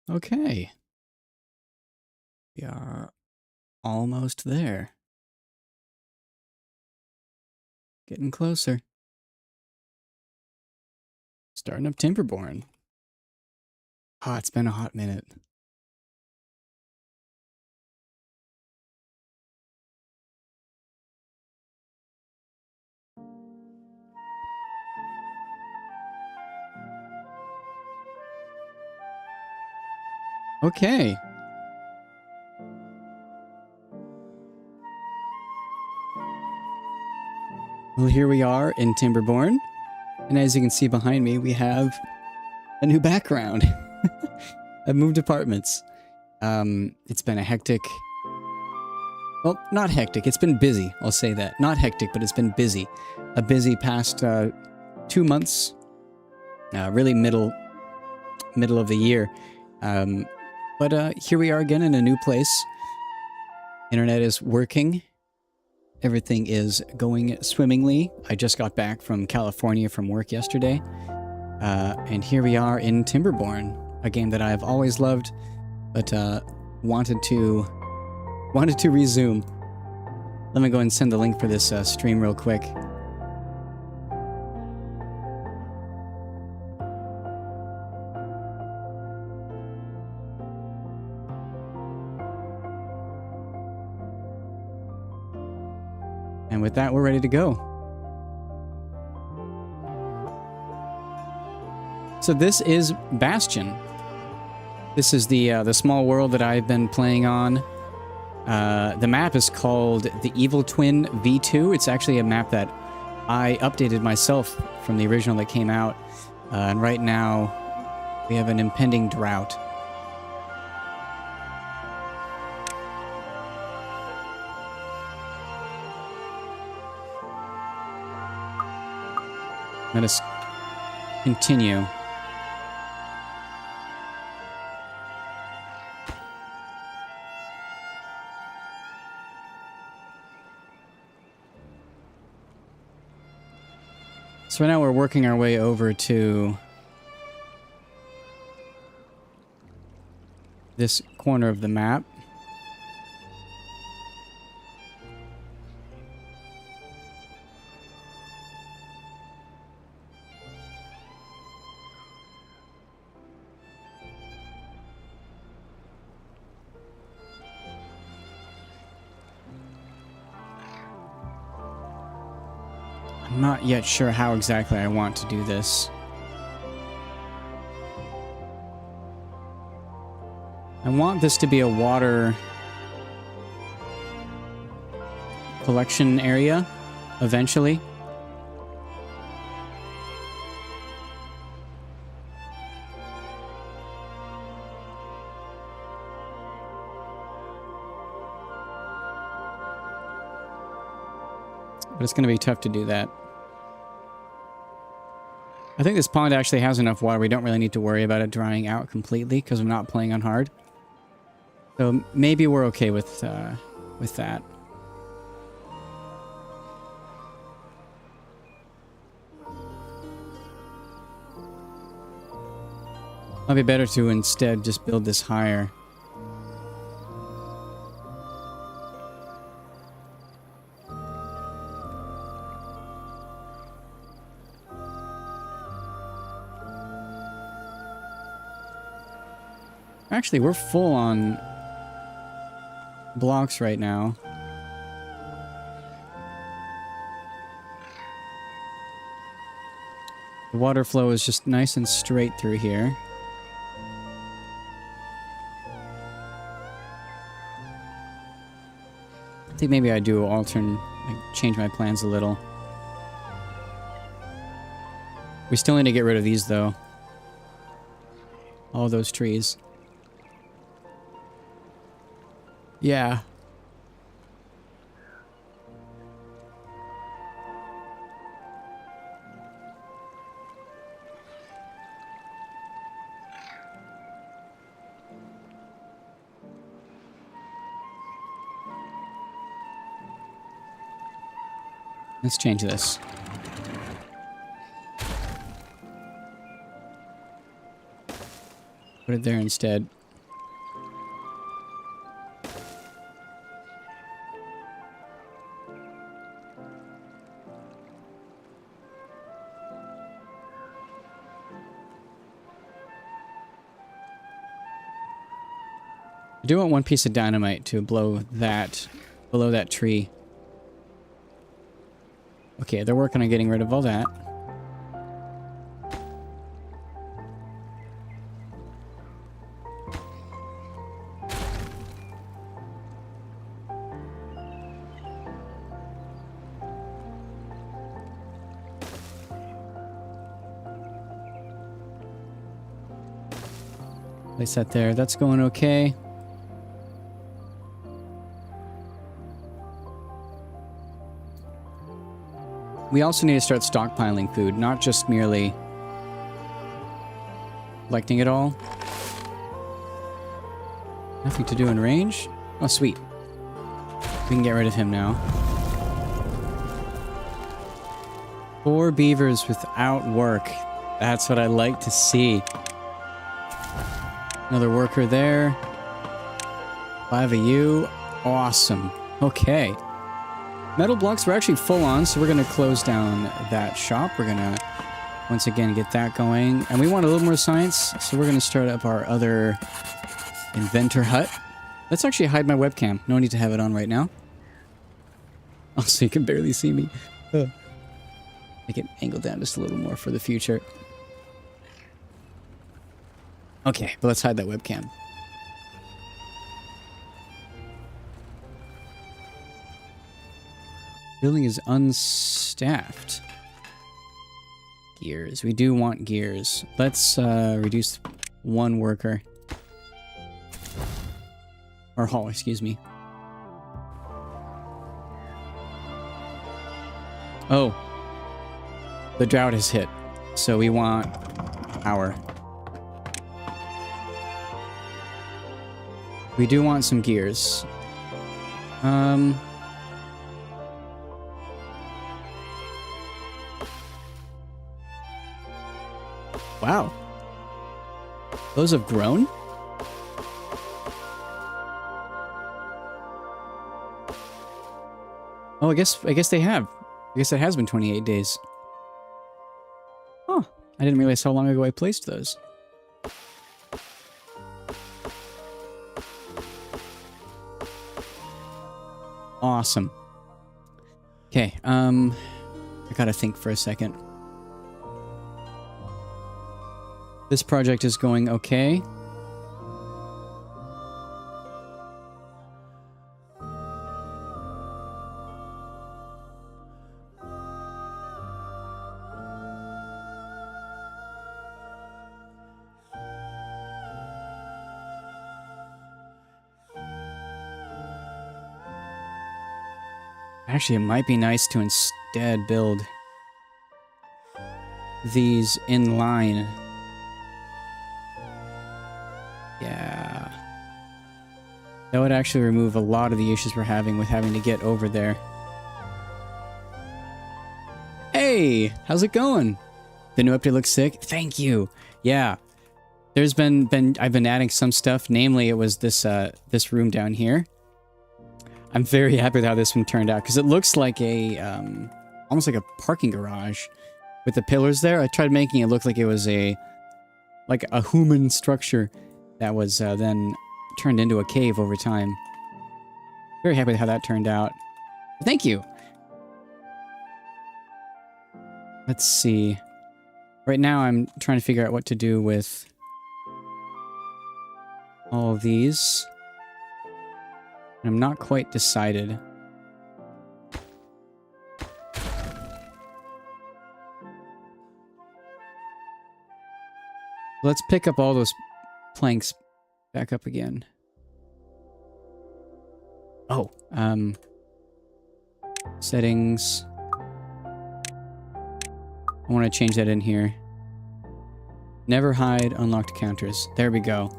Okay. We are almost there. Getting closer. Starting up Timberborn. Ah, it's been a hot minute. Okay. Well, here we are in Timberborn. And as you can see behind me, we have a new background. I've moved apartments. It's been a hectic... Well, not hectic. It's been busy. I'll say that. Not hectic, but it's been busy. A busy past 2 months. Really middle of the year. But here we are again in a new place. Internet is working. Everything is going swimmingly. I just got back from California from work yesterday. And here we are in Timberborn, a game that I've always loved, but wanted to resume. Let me go and send the link for this stream real quick. And with that, we're ready to go. So this is Bastion. This is the small world that I've been playing on. The map is called the Evil Twin V2. It's actually a map that I updated myself from the original that came out. And right now, we have an impending drought. Let us continue. So right now we're working our way over to this corner of the map. I'm not yet sure how exactly I want to do this. I want this to be a water collection area eventually. But it's going to be tough to do that. I think this pond actually has enough water. We don't really need to worry about it drying out completely because I'm not playing on hard. So maybe we're okay with that. Might be better to instead just build this higher. Actually, we're full on blocks right now. The water flow is just nice and straight through here. I think maybe I do change my plans a little. We still need to get rid of these though. All those trees. Yeah. Let's change this. Put it there instead. I do want one piece of dynamite to blow that below that tree. Okay, they're working on getting rid of all that. Place that there. That's going okay. We also need to start stockpiling food, not just merely collecting it all. Nothing to do in range. Oh, sweet. We can get rid of him now. 4 beavers without work. That's what I like to see. Another worker there. 5 of you. Awesome. Okay. Metal blocks were actually full on, so we're going to close down that shop. We're going to, once again, get that going. And we want a little more science, so we're going to start up our other inventor hut. Let's actually hide my webcam. No need to have it on right now. Oh, so you can barely see me. Make it angled down just a little more for the future. Okay, but let's hide that webcam. Building is unstaffed. Gears. We do want gears. Let's reduce 1 worker. Or haul, excuse me. Oh. The drought has hit. So we want power. We do want some gears. Wow. Those have grown? Oh, I guess they have. I guess it has been 28 days. Huh. I didn't realize how long ago I placed those. Awesome. Okay, I gotta think for a second. This project is going okay. Actually, it might be nice to instead build these in line. Yeah. That would actually remove a lot of the issues we're having with having to get over there. Hey! How's it going? The new update looks sick? Thank you! Yeah. There's I've been adding some stuff, namely it was this room down here. I'm very happy with how this one turned out, because it looks like a, almost like a parking garage with the pillars there. I tried making it look like it was like a human structure that was then turned into a cave over time. Very happy with how that turned out. Thank you! Let's see. Right now I'm trying to figure out what to do with all of these. I'm not quite decided. Let's pick up all those planks back up again. Oh, settings. I want to change that in here. Never hide unlocked counters. There we go.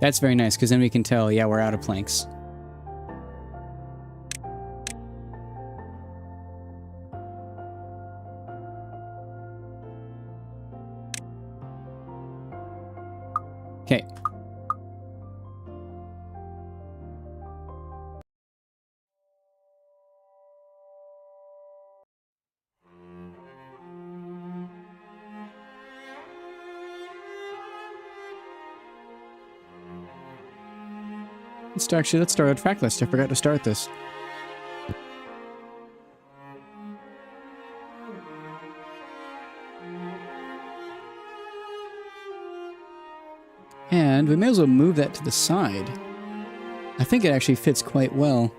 That's very nice, because then we can tell, yeah, we're out of planks. Okay, Let's start a track list. I forgot to start this. And we may as well move that to the side. I think it actually fits quite well.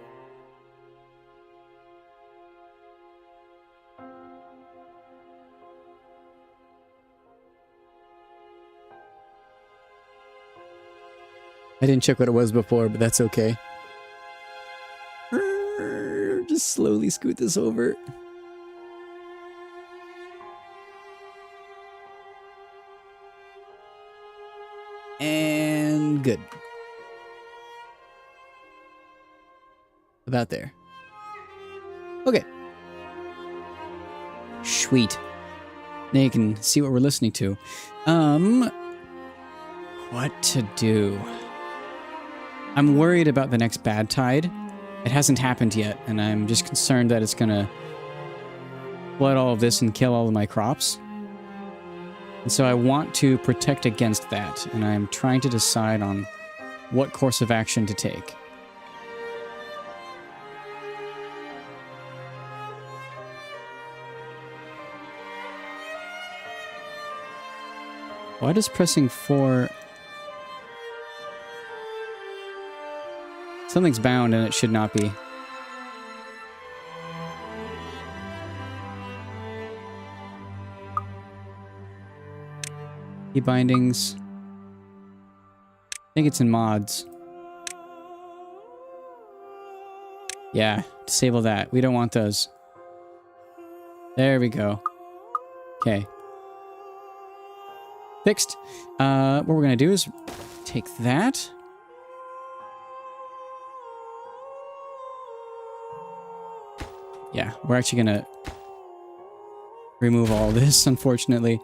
I didn't check what it was before, but that's okay. Just slowly scoot this over. And good. About there. Okay. Sweet. Now you can see what we're listening to. What to do? I'm worried about the next bad tide. It hasn't happened yet, and I'm just concerned that it's gonna flood all of this and kill all of my crops. And so I want to protect against that, and I'm trying to decide on what course of action to take. Why does pressing 4... Something's bound and it should not be. Key bindings. I think it's in mods. Yeah, disable that. We don't want those. There we go. Okay. Fixed. What we're gonna do is take that. Yeah, we're actually gonna remove all this, unfortunately.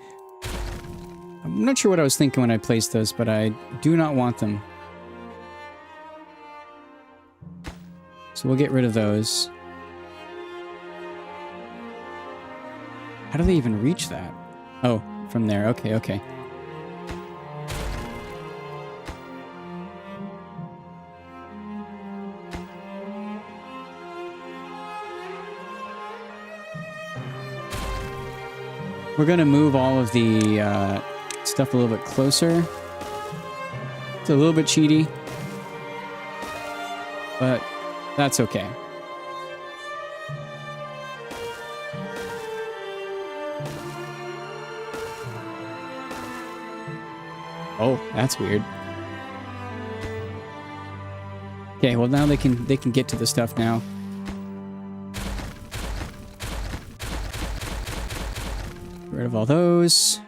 I'm not sure what I was thinking when I placed those, but I do not want them. So we'll get rid of those. How do they even reach that? Oh, from there. Okay, okay. We're going to move all of the stuff a little bit closer. It's a little bit cheaty, but that's okay. Oh, that's weird. Okay, well now they can get to the stuff now. Get rid of all those.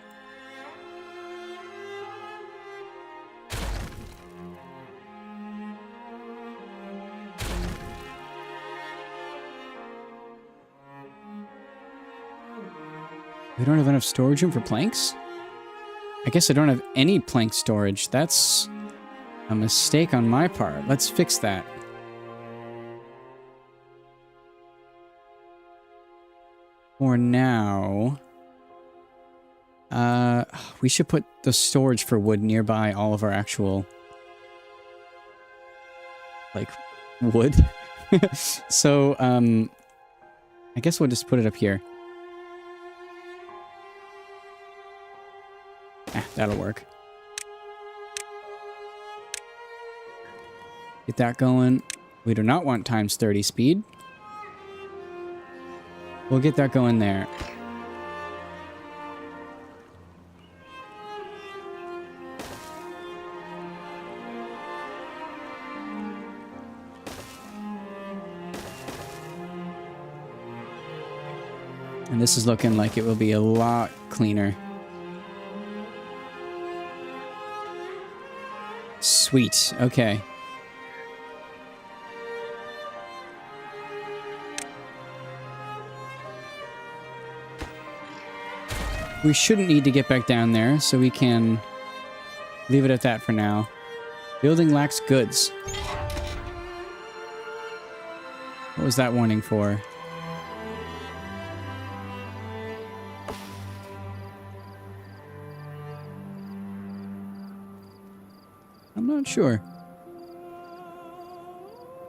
We don't have enough storage room for planks? I guess I don't have any plank storage. That's a mistake on my part. Let's fix that. For now, we should put the storage for wood nearby all of our actual, like, wood. So, I guess we'll just put it up here. That'll work. Get that going. We do not want times 30 speed. We'll get that going there. And this is looking like it will be a lot cleaner. Sweet. Okay. We shouldn't need to get back down there, so we can leave it at that for now. Building lacks goods. What was that warning for? I'm not sure.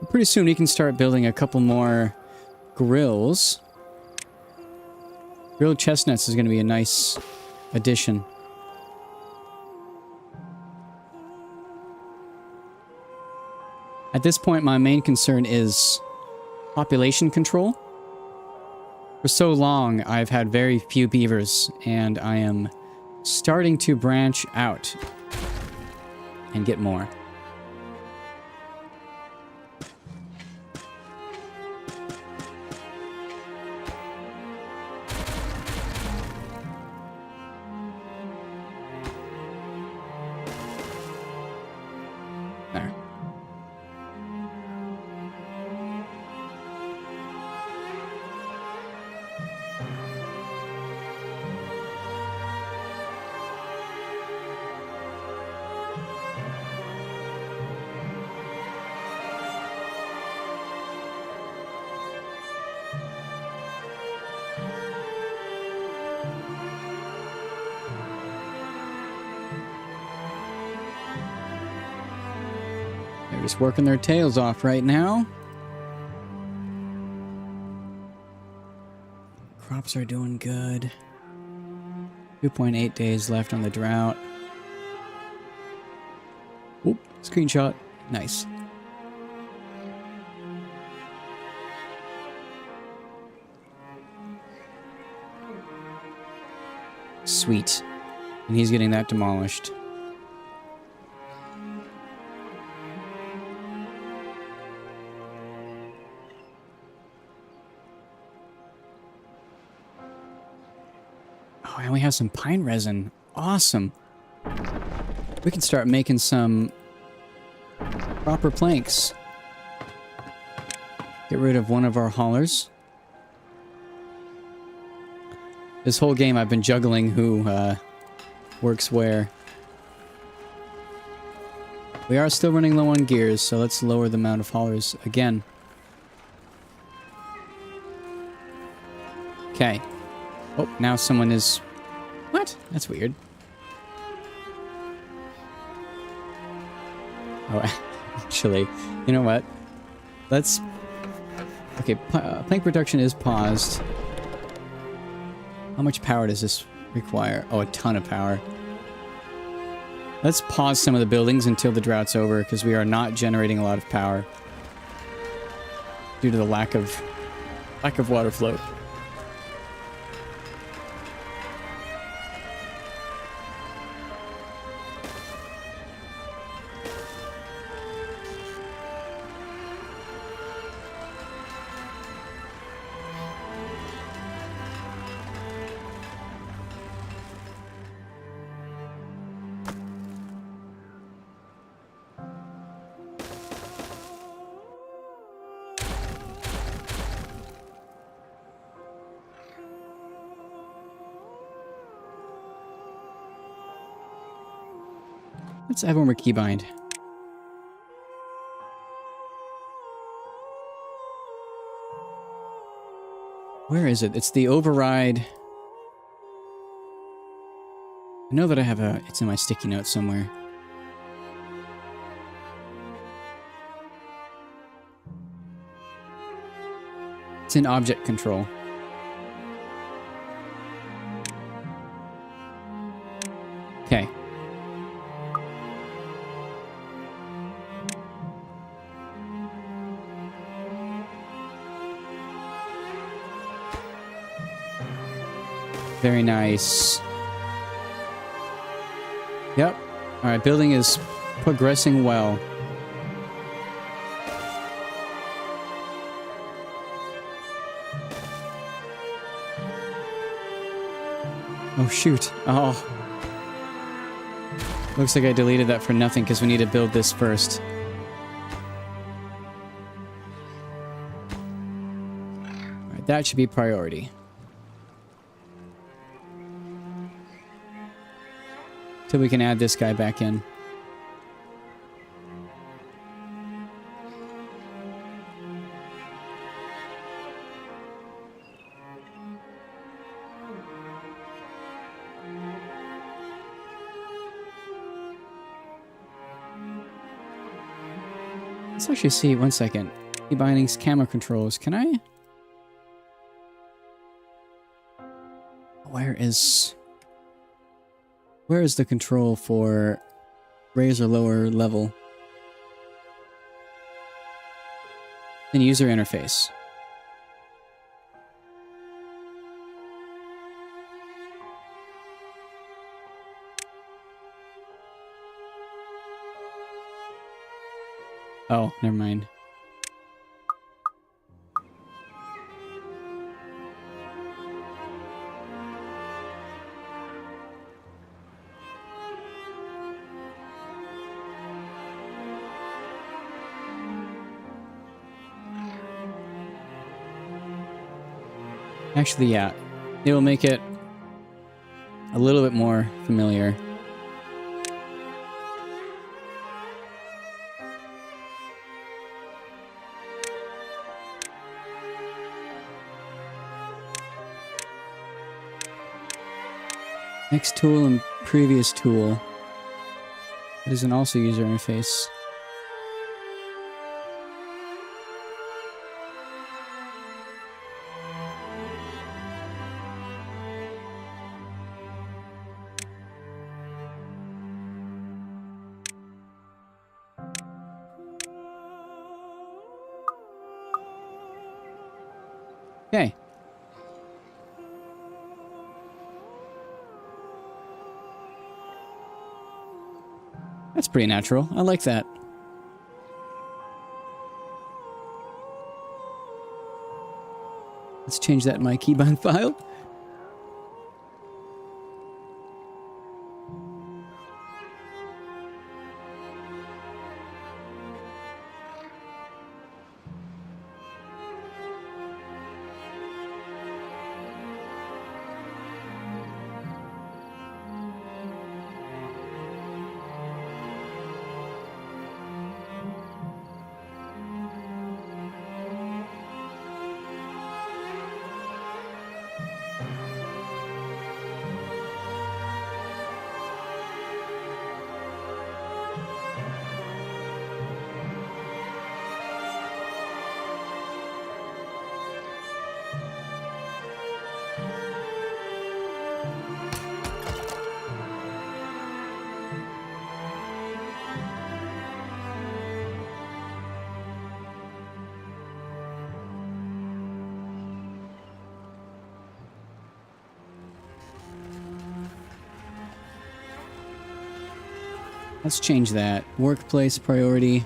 Pretty soon we can start building a couple more grills. Grilled chestnuts is going to be a nice addition. At this point, my main concern is population control. For so long, I've had very few beavers, and I am starting to branch out and get more. There. They're just working their tails off right now. Crops are doing good. 2.8 days left on the drought. Oop, screenshot. Nice. Sweet. And he's getting that demolished. Oh, and we have some pine resin. Awesome. We can start making some proper planks. Get rid of one of our haulers. This whole game I've been juggling who works where. We are still running low on gears, so let's lower the amount of haulers again. Okay. Oh, now someone is... What? That's weird. Oh, actually, you know what? Let's... Okay, plank production is paused. How much power does this require? Oh, a ton of power. Let's pause some of the buildings until the drought's over, because we are not generating a lot of power due to the lack of water flow. Let's have one more keybind. Where is it? It's the override. I know that I have a... It's in my sticky notes somewhere. It's in object control. Okay. Very nice. Yep. Alright, building is progressing well. Oh, shoot. Oh. Looks like I deleted that for nothing because we need to build this first. Alright, that should be priority. Till we can add this guy back in. Let's actually see, one second. Key bindings, camera controls. Can I? Where is the control for raise or lower level? In user interface. Oh, never mind. Actually, yeah. It'll make it a little bit more familiar. Next tool and previous tool. It isn't also user interface. Okay. That's pretty natural. I like that. Let's change that in my keybind file. Let's change that. Workplace priority.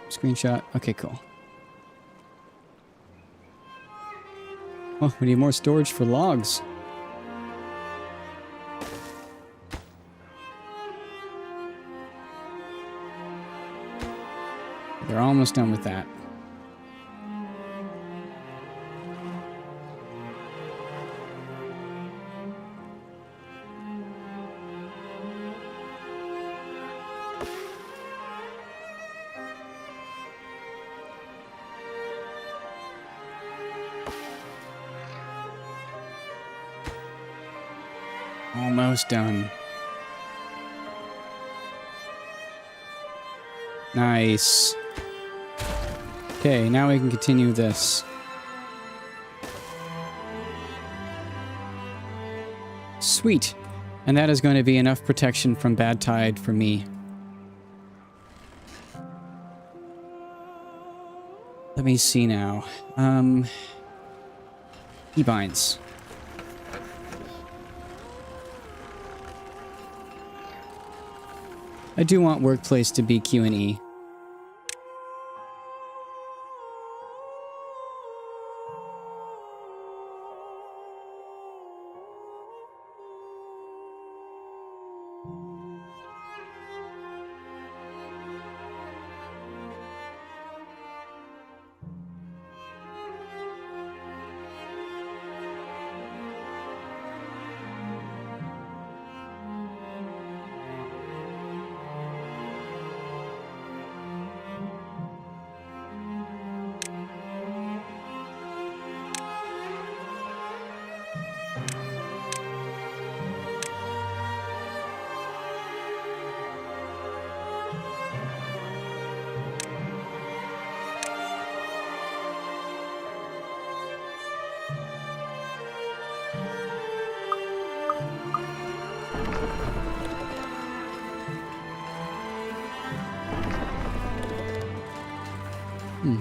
Screenshot. Okay, cool. Oh, we need more storage for logs. They're almost done with that. Almost done. Nice. Okay, now we can continue this. Sweet. And that is going to be enough protection from bad tide for me. Let me see now. Keybinds. I do want workplace to be Q and E.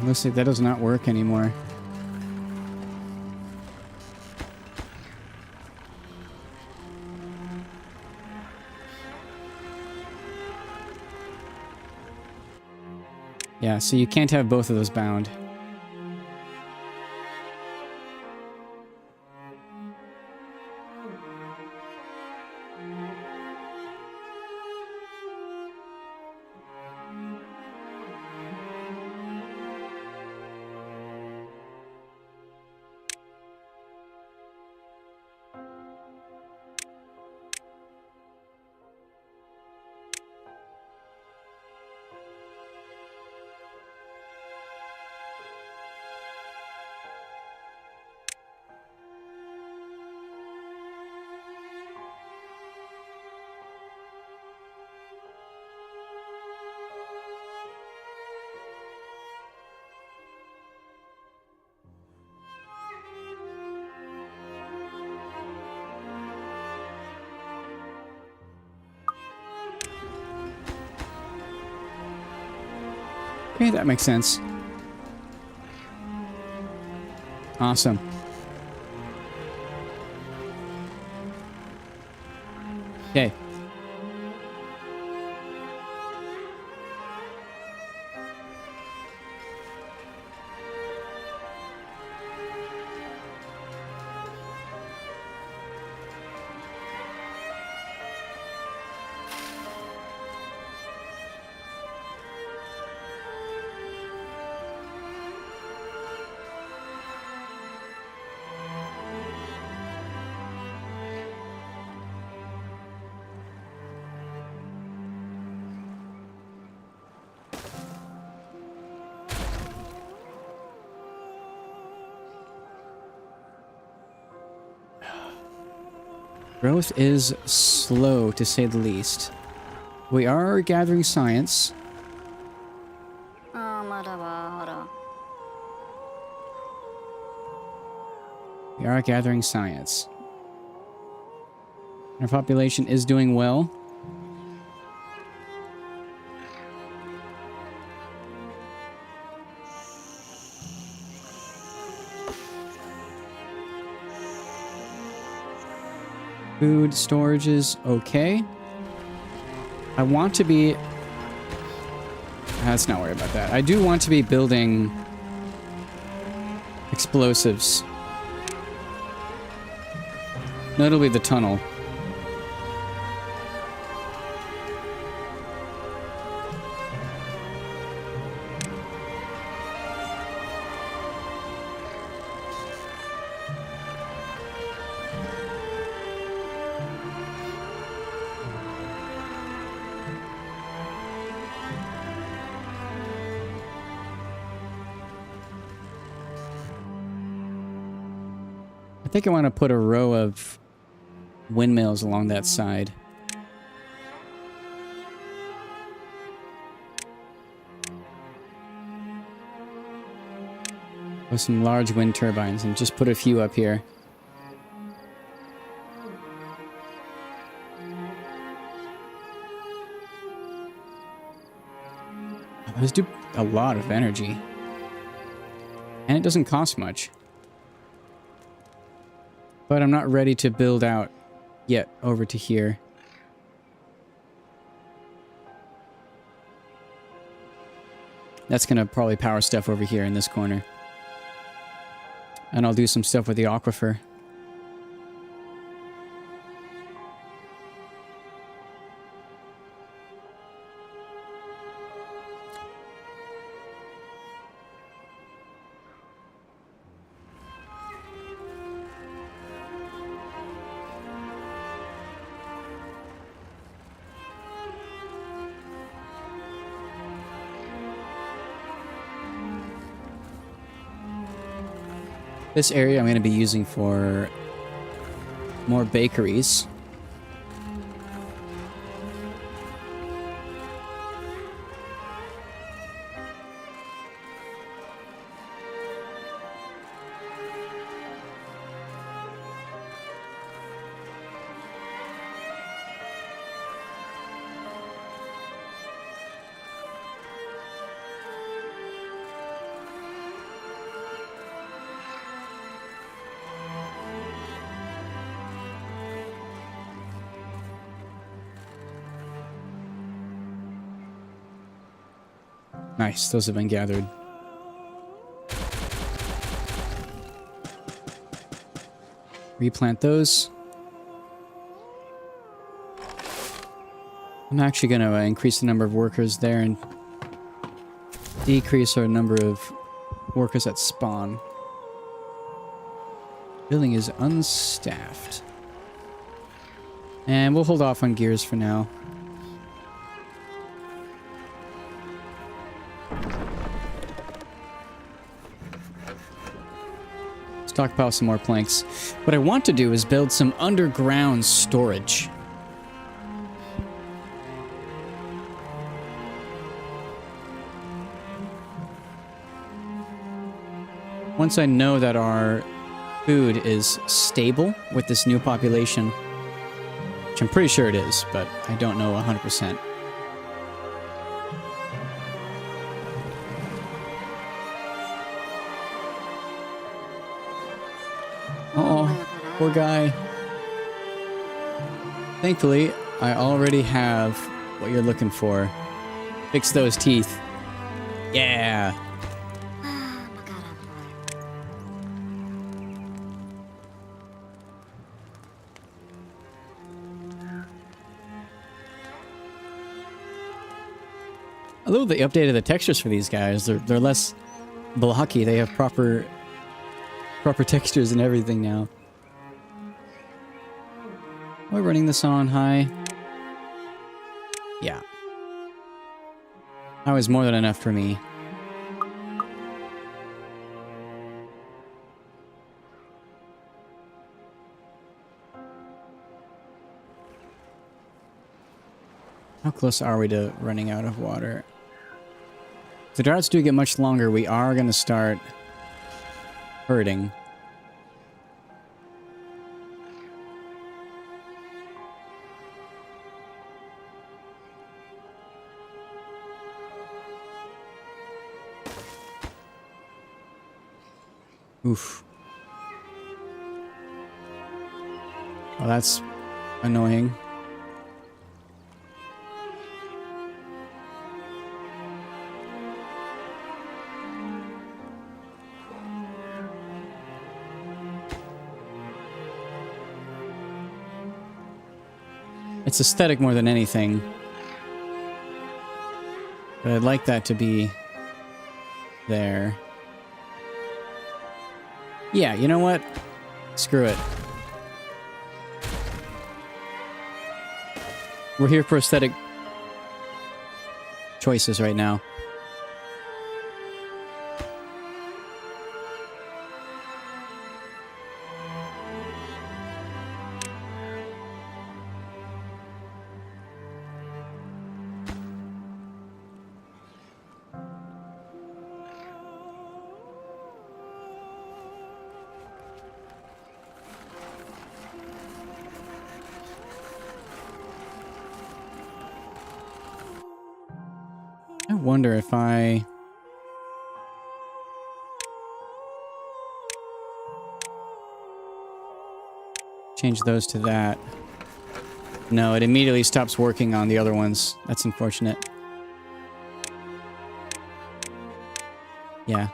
Looks like that does not work anymore. Yeah, so you can't have both of those bound. Okay, that makes sense. Awesome. Okay. Growth is slow, to say the least. We are gathering science. We are gathering science. Our population is doing well. Food storage is okay. I want to be... Let's not worry about that. I do want to be building explosives. Notably the tunnel. I think I want to put a row of windmills along that side. With some large wind turbines and just put a few up here. Those do a lot of energy. And it doesn't cost much. But I'm not ready to build out yet over to here. That's going to probably power stuff over here in this corner. And I'll do some stuff with the aquifer. This area I'm going to be using for more bakeries. Nice, those have been gathered. Replant those. I'm actually going to increase the number of workers there and decrease our number of workers at spawn. Building is unstaffed. And we'll hold off on gears for now. Stockpile some more planks. What I want to do is build some underground storage. Once I know that our food is stable with this new population, which I'm pretty sure it is, but I don't know 100%. Oh, poor guy. Thankfully, I already have what you're looking for. Fix those teeth. Yeah. I love they updated the textures for these guys. They're less blocky. They have proper textures and everything now. Am I running this on high? Yeah. That was more than enough for me. How close are we to running out of water? If the droughts do get much longer, we are going to start hurting. Oof. Well, that's annoying. It's aesthetic more than anything. But I'd like that to be there. Yeah, you know what? Screw it. We're here for aesthetic choices right now. I wonder if I... change those to that. No, it immediately stops working on the other ones. That's unfortunate. Yeah.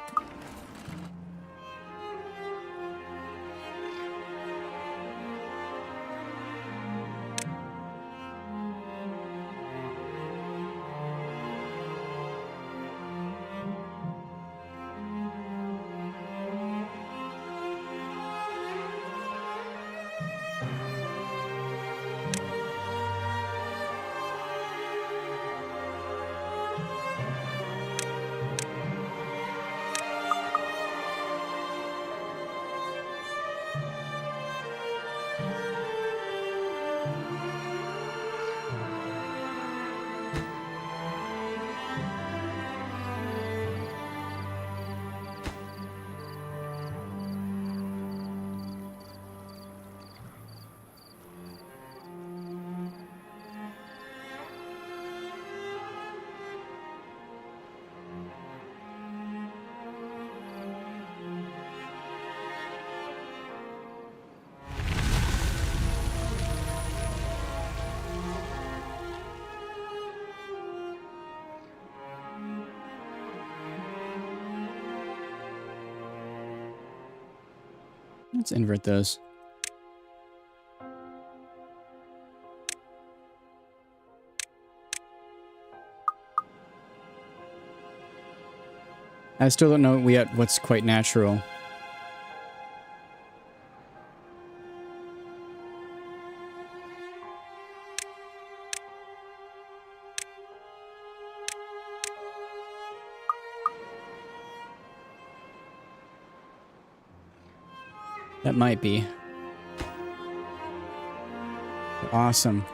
Let's invert those. I still don't know yet what's quite natural. That might be. Awesome.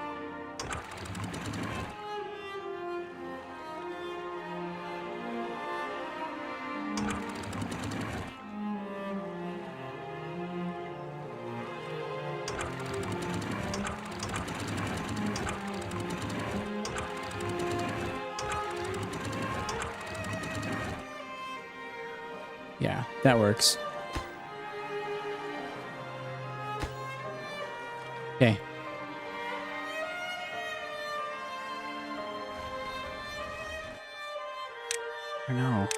Yeah, that works. Okay. I don't know.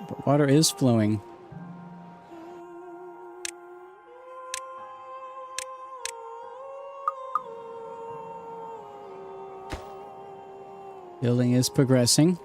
But water is flowing. Building is progressing.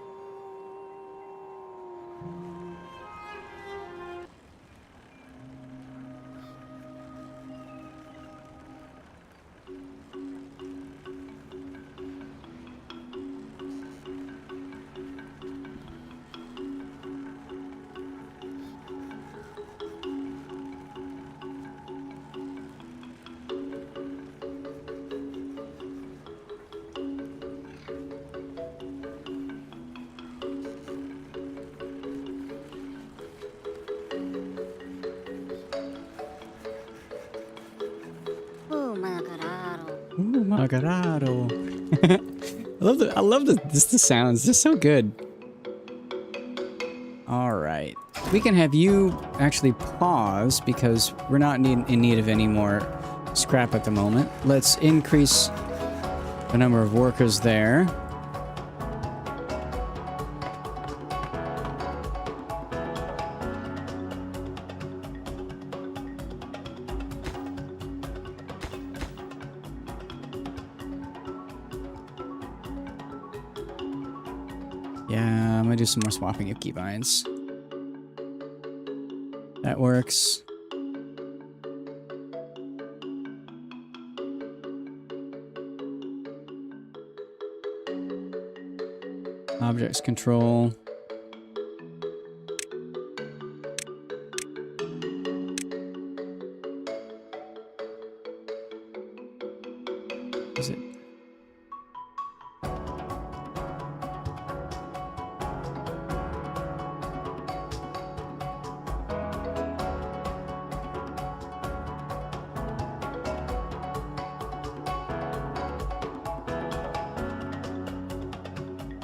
Ooh, Margarado. I love the sounds. They're so good. All right. We can have you actually pause because we're not in need of any more scrap at the moment. Let's increase the number of workers there. Yeah, I'm gonna do some more swapping of keybinds. That works. Objects control. Is it?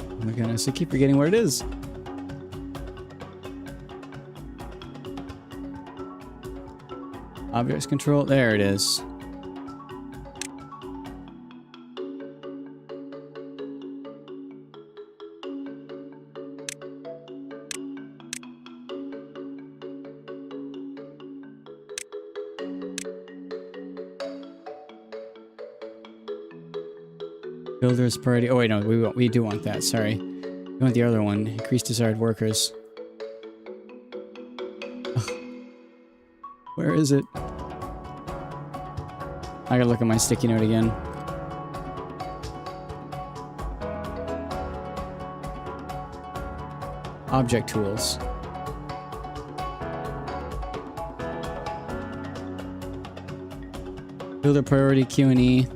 Oh my goodness, I keep forgetting where it is. Objects control, there it is. Builders priority. Oh wait, no, we do want that. Sorry, we want the other one. Increase desired workers. Ugh. Where is it? I gotta look at my sticky note again. Object tools. Builder priority Q&E.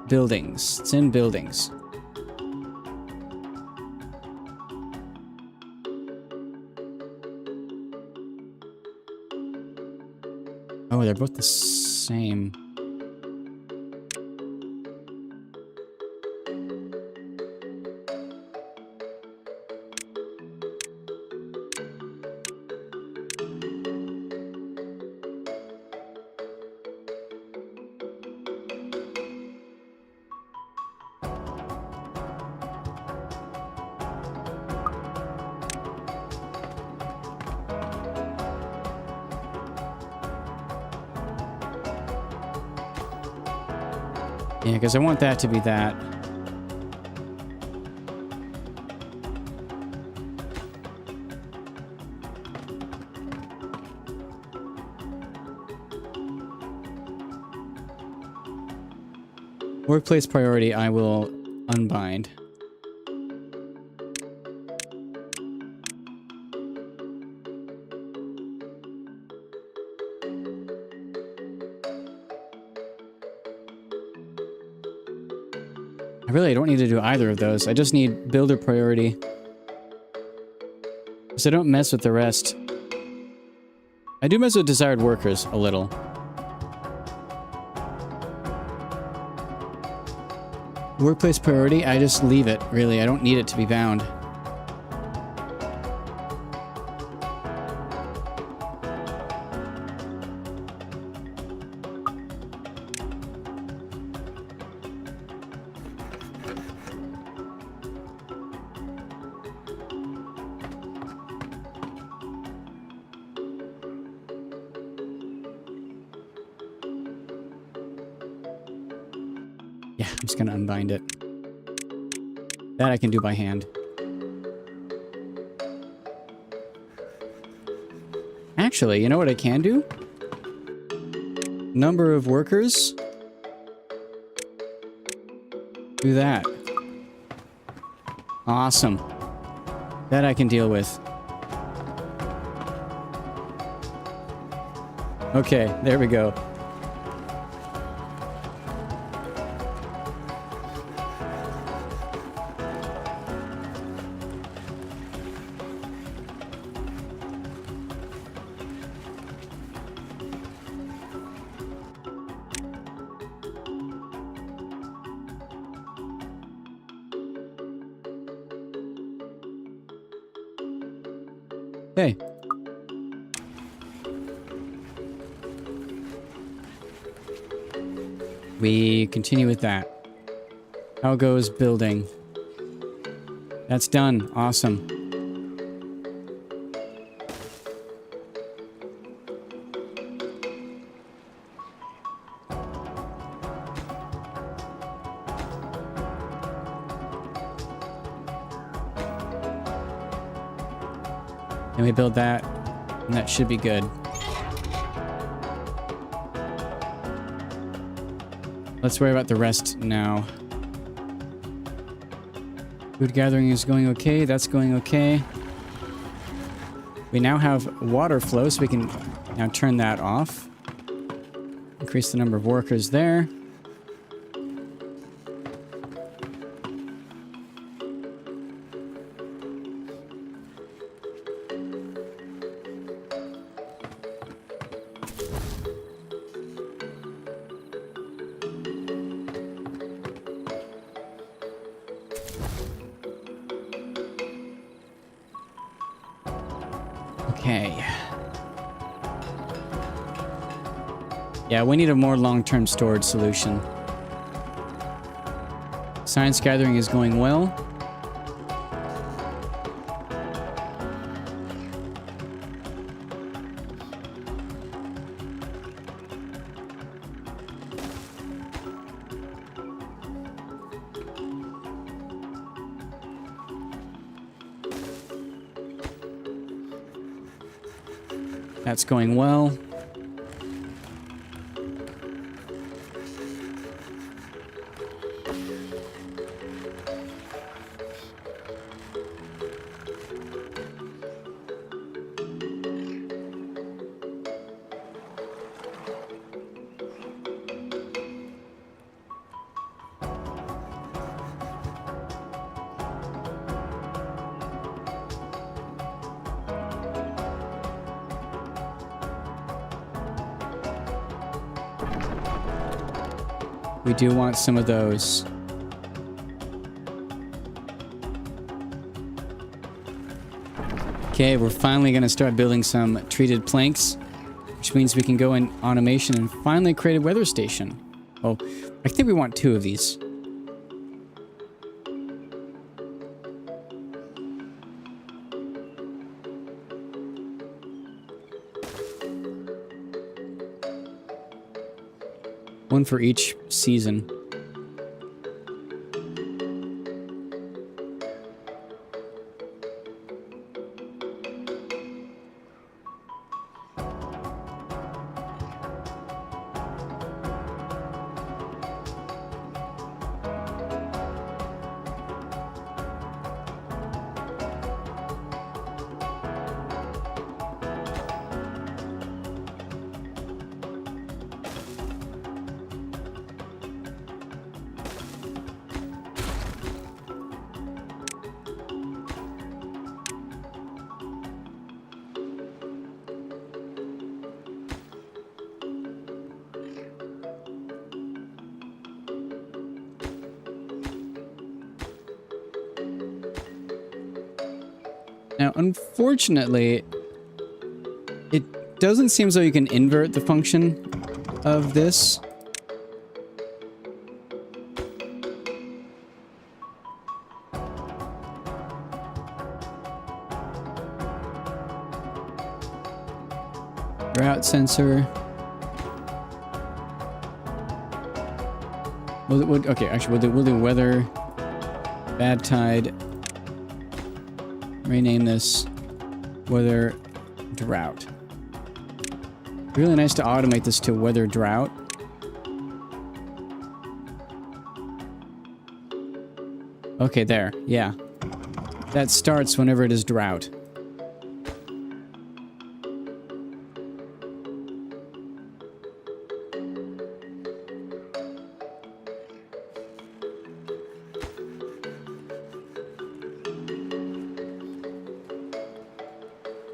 Buildings. It's in buildings. Oh, they're both the same. Yeah, because I want that to be that. Workplace priority, I will unbind. I really don't need to do either of those. I just need builder priority. So I don't mess with the rest. I do mess with desired workers a little. Workplace priority, I just leave it, really. I don't need it to be bound. Yeah, I'm just gonna unbind it. That I can do by hand. Actually, you know what I can do? Number of workers. Do that. Awesome. That I can deal with. Okay, there we go. Hey. We continue with that. How goes building? That's done. Awesome. And we build that, and that should be good. Let's worry about the rest now. Food gathering is going okay. That's going okay. We now have water flow, so we can now turn that off. Increase the number of workers there. Okay. Yeah, we need a more long-term storage solution. Science gathering is going well. That's going well. We do want some of those. Okay, we're finally going to start building some treated planks, which means we can go in automation and finally create a weather station. Oh, I think we want 2 of these. One for each season. Now, unfortunately, it doesn't seem as though you can invert the function of this. Drought sensor. Okay, actually, we'll do weather, bad tide. Rename this weather drought. Really nice to automate this to weather drought. Okay, there. Yeah. That starts whenever it is drought.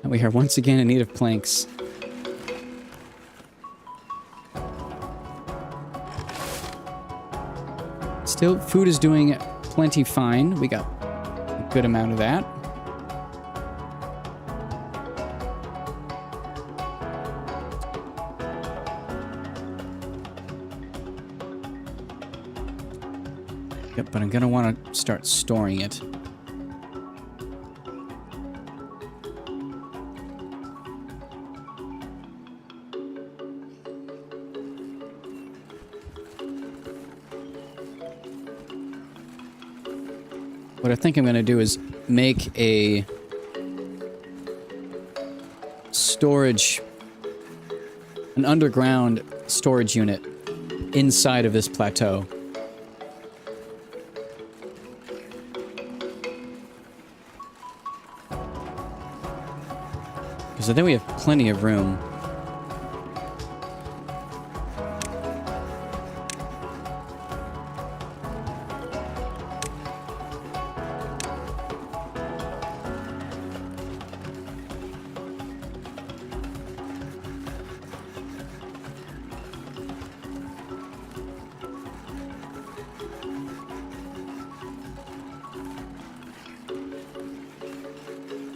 And we are once again in need of planks. Still, food is doing plenty fine. We got a good amount of that. Yep, but I'm gonna want to start storing it. What I think I'm going to do is make a storage, an underground storage unit inside of this plateau. Because I think we have plenty of room.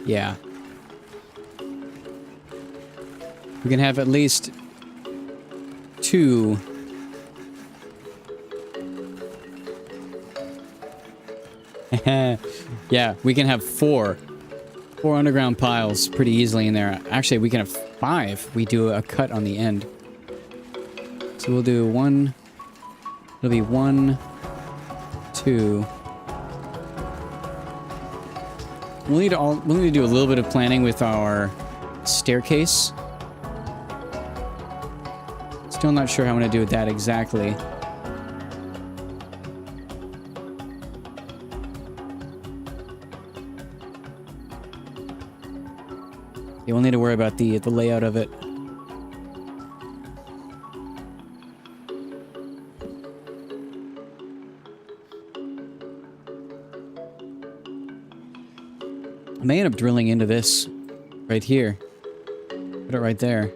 Yeah. We can have at least 2. Yeah, we can have 4. 4 underground piles pretty easily in there. Actually, we can have 5. We do a cut on the end. So we'll do 1. It'll be 1, 2. We'll need to do a little bit of planning with our staircase. Still not sure how I'm going to do that exactly. Yeah, we'll need to worry about the layout of it. I may end up drilling into this right here. Put it right there.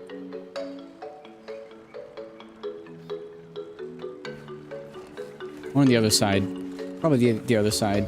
On the other side. Probably the other side.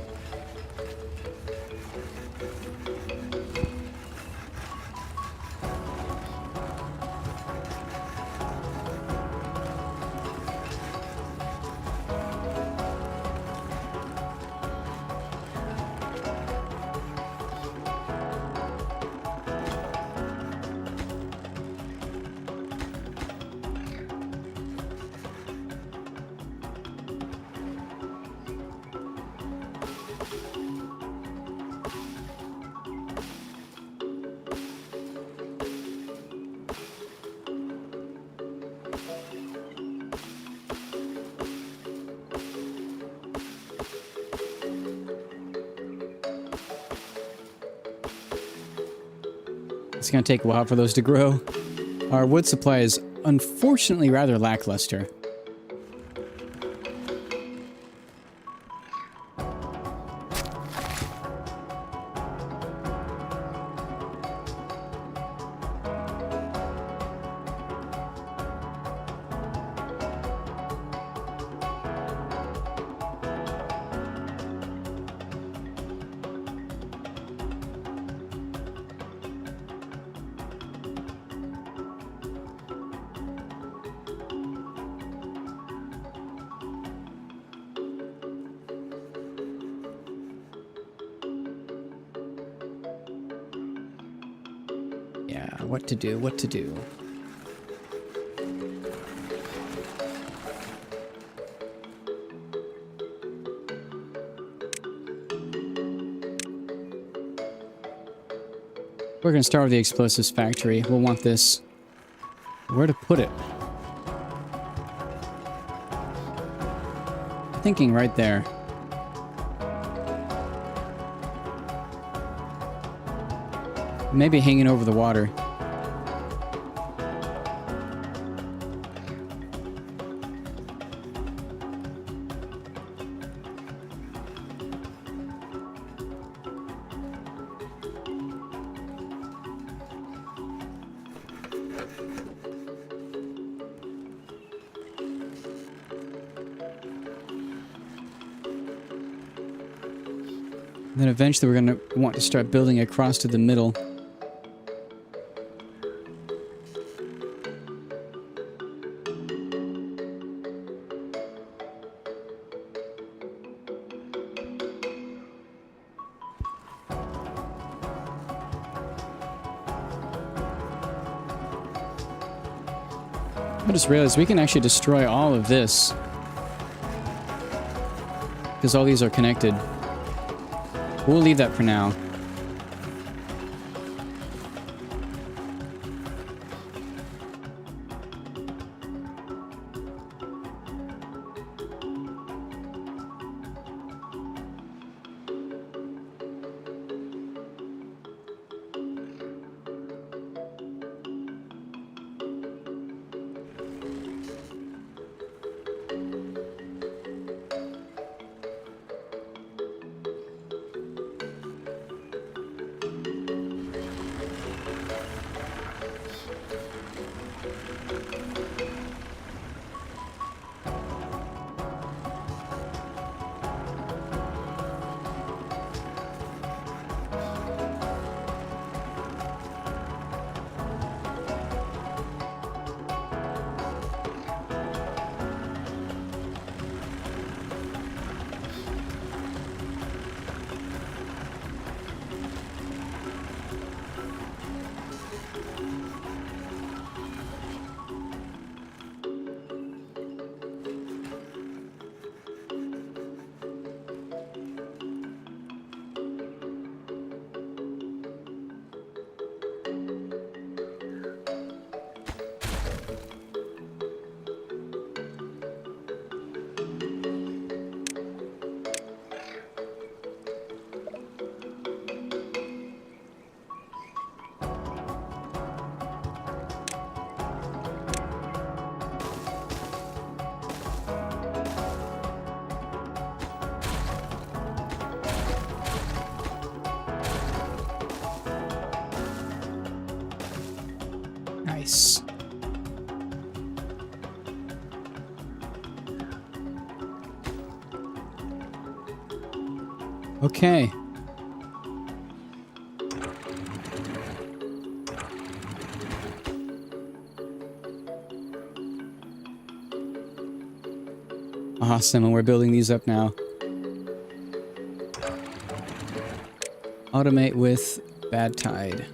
It's going to take a while for those to grow. Our wood supply is unfortunately rather lackluster. Yeah, what to do, what to do. We're going to start with the explosives factory. We'll want this. Where to put it? Thinking right there. Maybe hanging over the water. Then eventually we're going to want to start building across to the middle. I just realized we can actually destroy all of this. Because all these are connected. We'll leave that for now. Nice. Okay. Awesome, and we're building these up now. Automate with bad tide.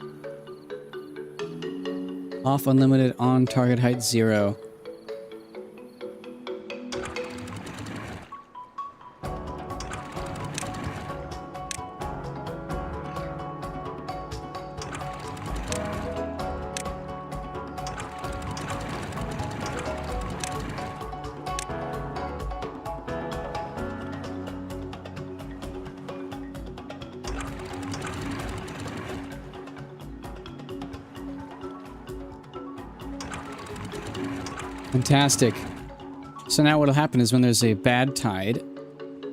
Off unlimited, on target height 0. Fantastic. So now what'll happen is when there's a bad tide,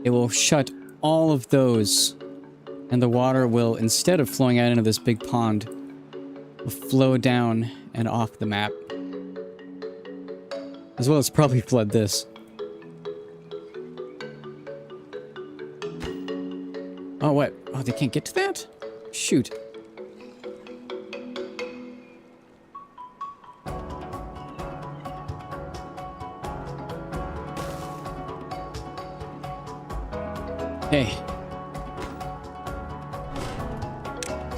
it will shut all of those, and the water will, instead of flowing out into this big pond, will flow down and off the map. As well as probably flood this. Oh, what? Oh, they can't get to that? Shoot. Hey.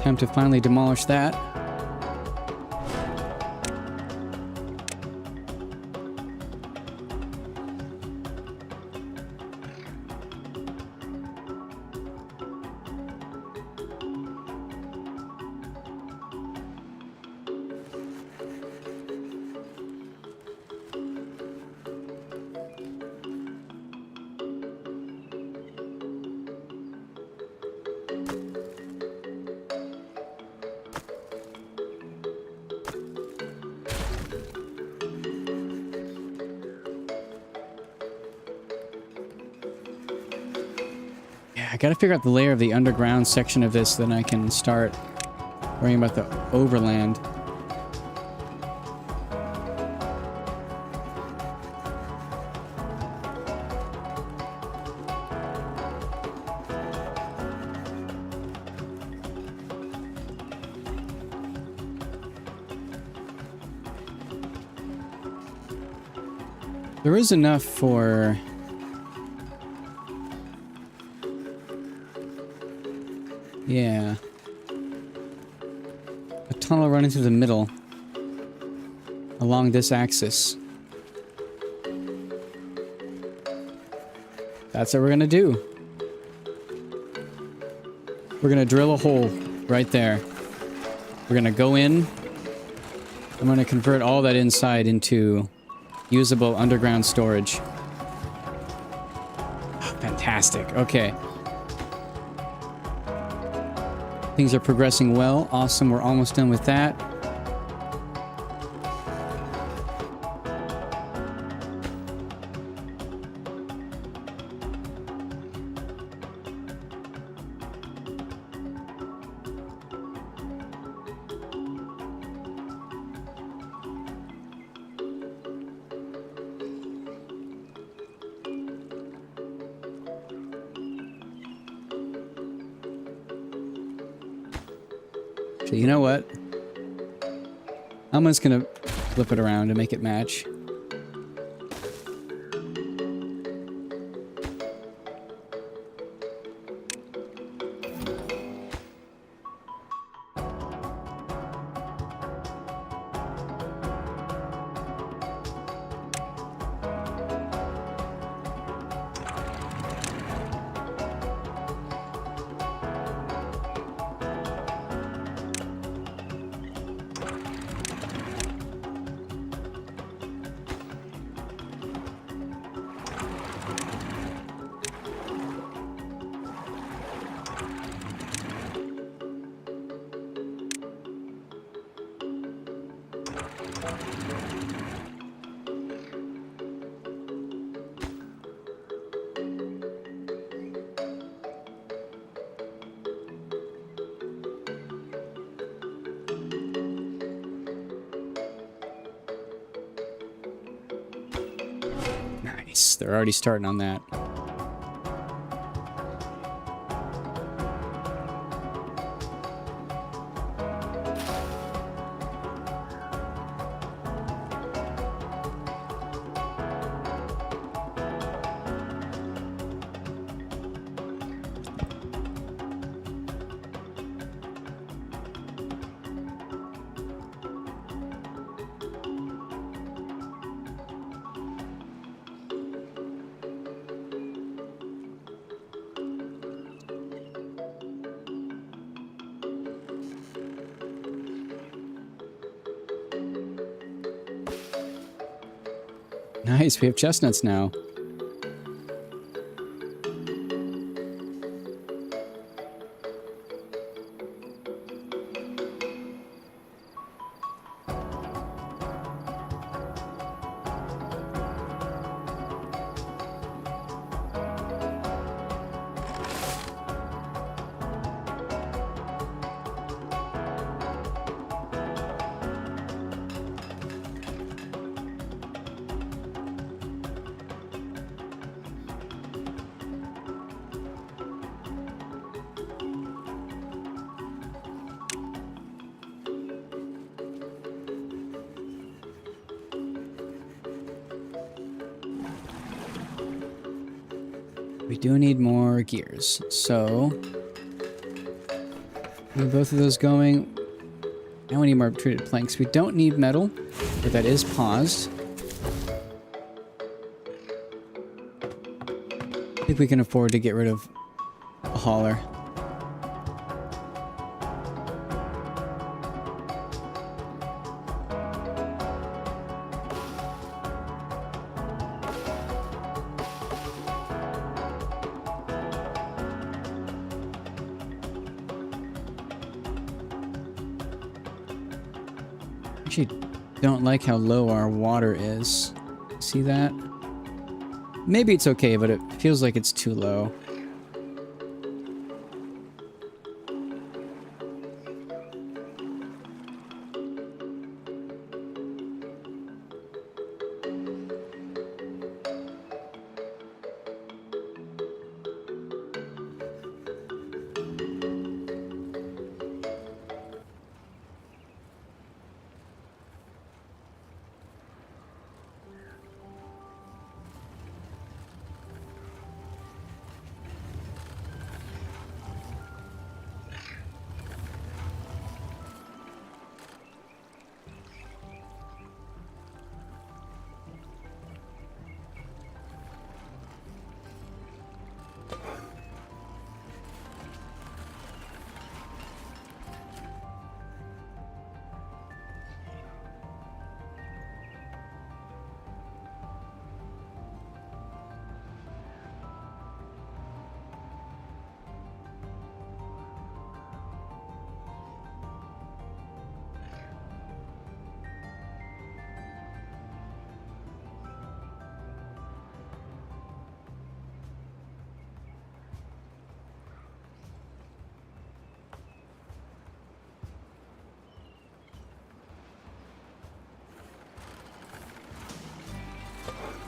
Time to finally demolish that. I gotta figure out the layer of the underground section of this, then I can start worrying about the overland. There is enough for... yeah. A tunnel running through the middle. Along this axis. That's what we're gonna do. We're gonna drill a hole right there. We're gonna go in. I'm gonna convert all that inside into usable underground storage. Oh, fantastic. Okay. Things are progressing well. Awesome. We're almost done with that. So you know what? I'm just gonna flip it around to make it match. Nice. They're already starting on that. Nice, we have chestnuts now. We do need more gears, so need both of those going. Now we need more treated planks. We don't need metal, but that is paused. I think we can afford to get rid of a hauler. Actually, don't like how low our water is. See that? Maybe it's okay, but it feels like it's too low.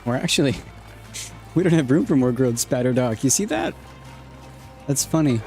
We're actually... we don't have room for more grilled spatter dock. You see that? That's funny.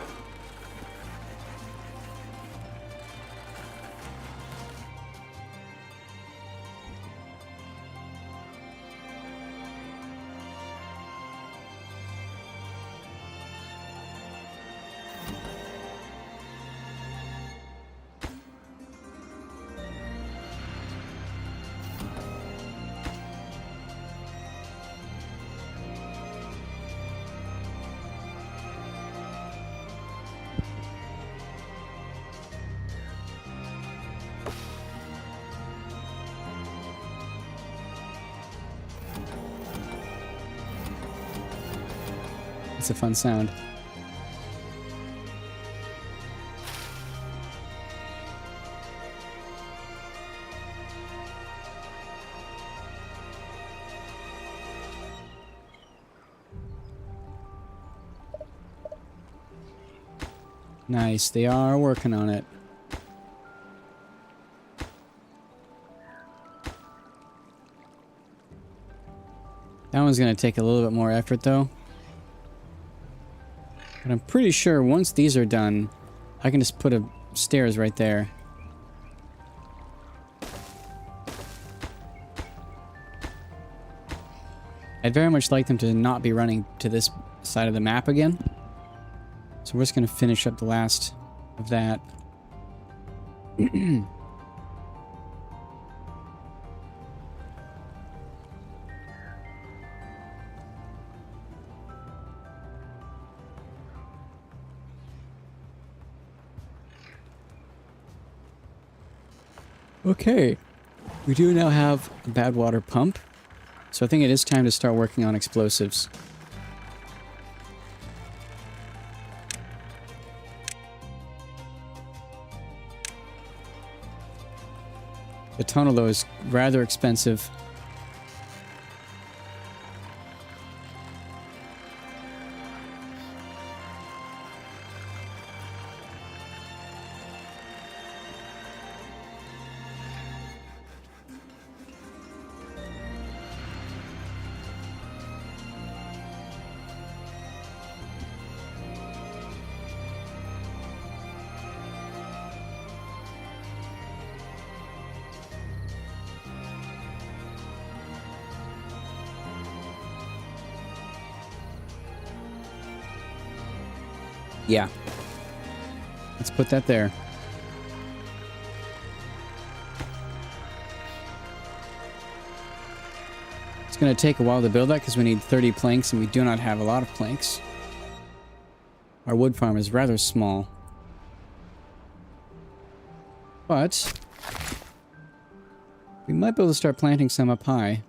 It's a fun sound. Nice, they are working on it. That one's gonna take a little bit more effort though. But I'm pretty sure once these are done, I can just put a stairs right there. I'd very much like them to not be running to this side of the map again. So we're just going to finish up the last of that. Okay, we do now have a bad water pump, So I think it is time to start working on explosives. The tunnel, though, is rather expensive. Yeah. Let's put that there. It's going to take a while to build that because we need 30 planks and we do not have a lot of planks. Our wood farm is rather small. But we might be able to start planting some up high.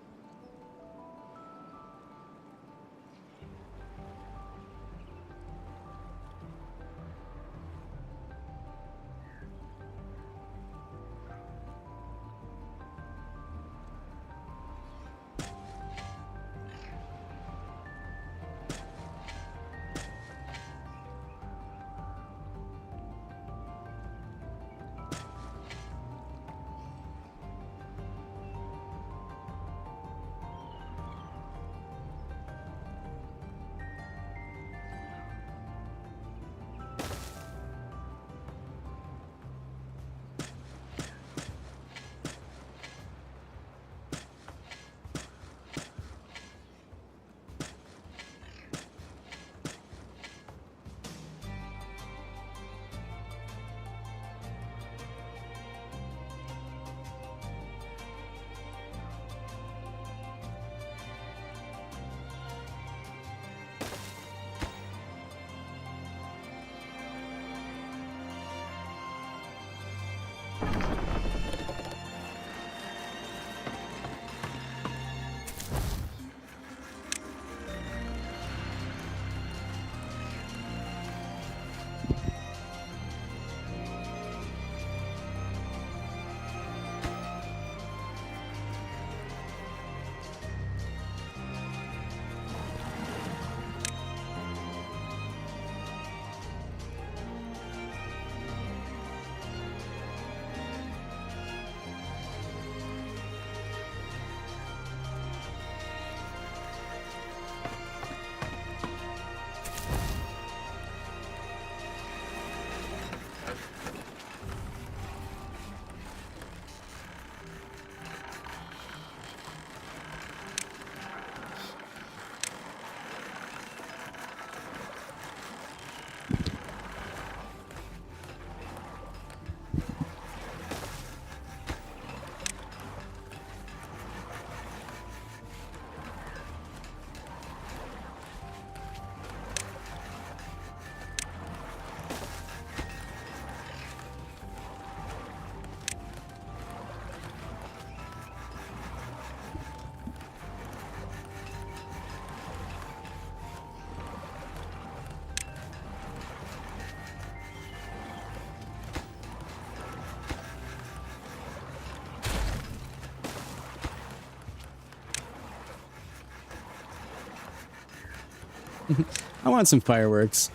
I want some fireworks.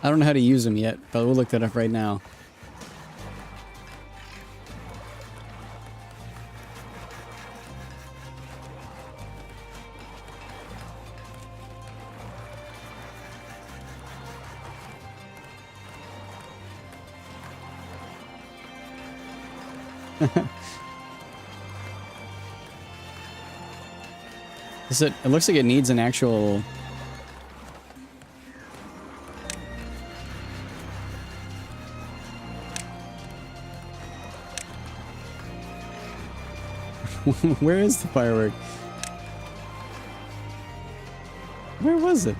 I don't know how to use them yet, but we'll look that up right now. It looks like it needs an actual... Where is the firework? Where was it?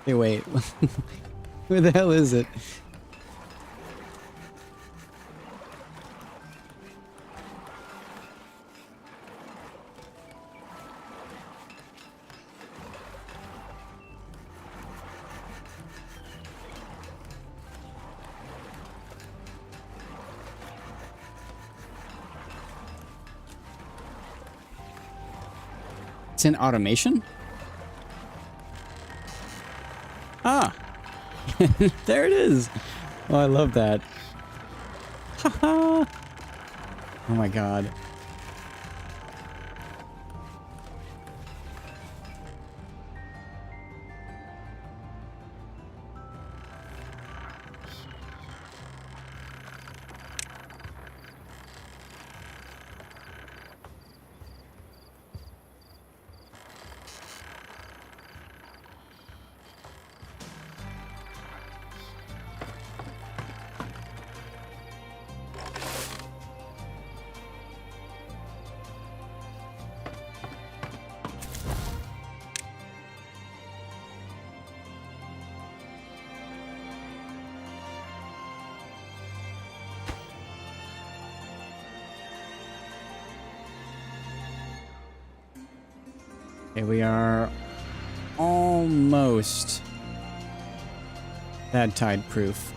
Hey, wait. Where the hell is it? It's in automation? Ah! There it is! Oh, I love that. Haha! Oh my god. Okay, we are almost bad tide proof.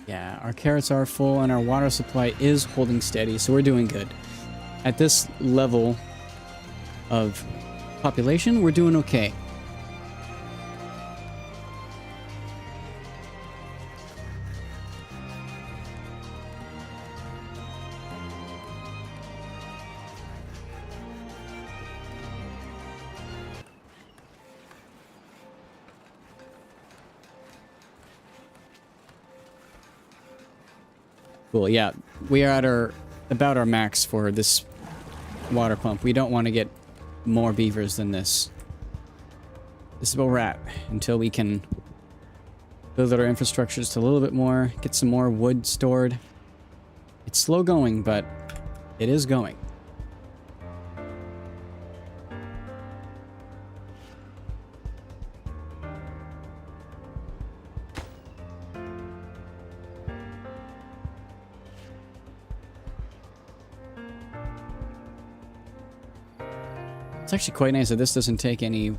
Yeah, our carrots are full and our water supply is holding steady, so we're doing good. At this level of population, we're doing okay. Cool, yeah. We are at about our max for this water pump. We don't want to get more beavers than this. This is where we're at until we can build out our infrastructures to a little bit more, get some more wood stored. It's slow going, but it is going. It's actually quite nice that this doesn't take any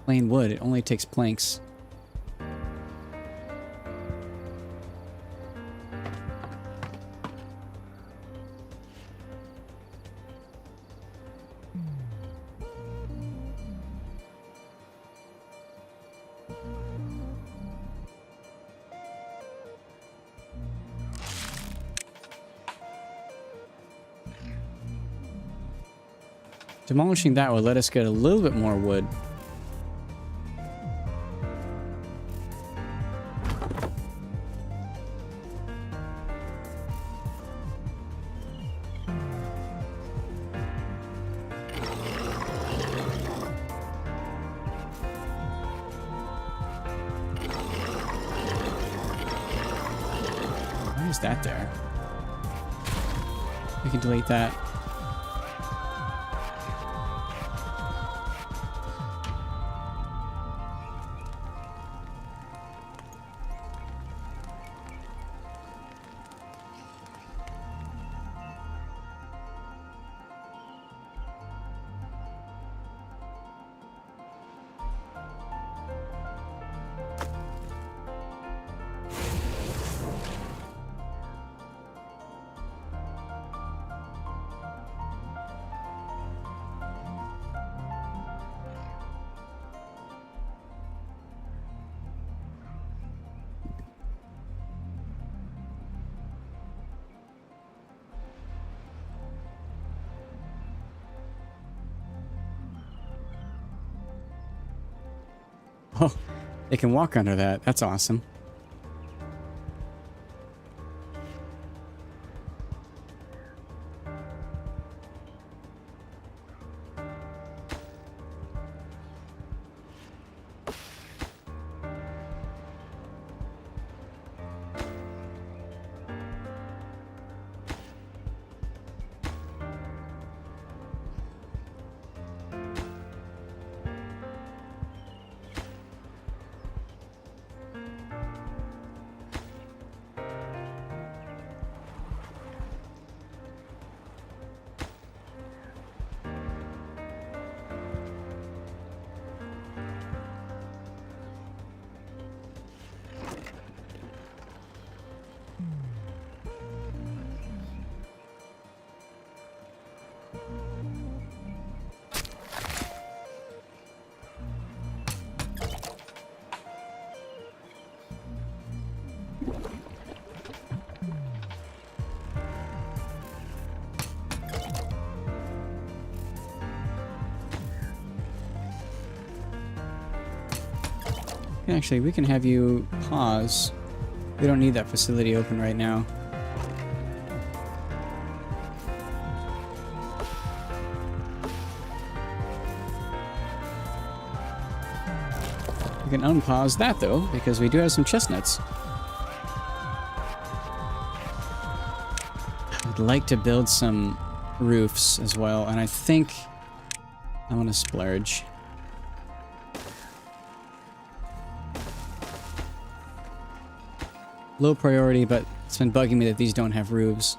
plain wood. It only takes planks. Demolishing that will let us get a little bit more wood. Why is that there? We can delete that. Oh, they can walk under that. That's awesome. Actually, we can have you pause. We don't need that facility open right now. We can unpause that, though, because we do have some chestnuts. I'd like to build some roofs as well, and I think I want to splurge. Low priority, but it's been bugging me that these don't have roofs.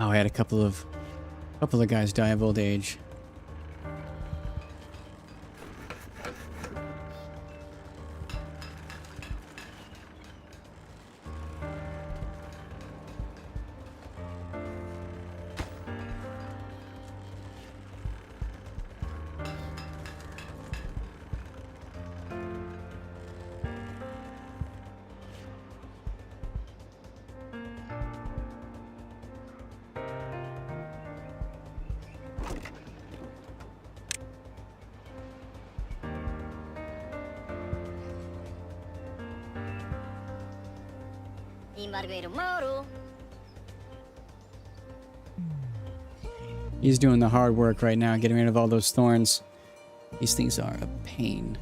Oh, I had a couple of guys die of old age. He's doing the hard work right now, getting rid of all those thorns. These things are a pain.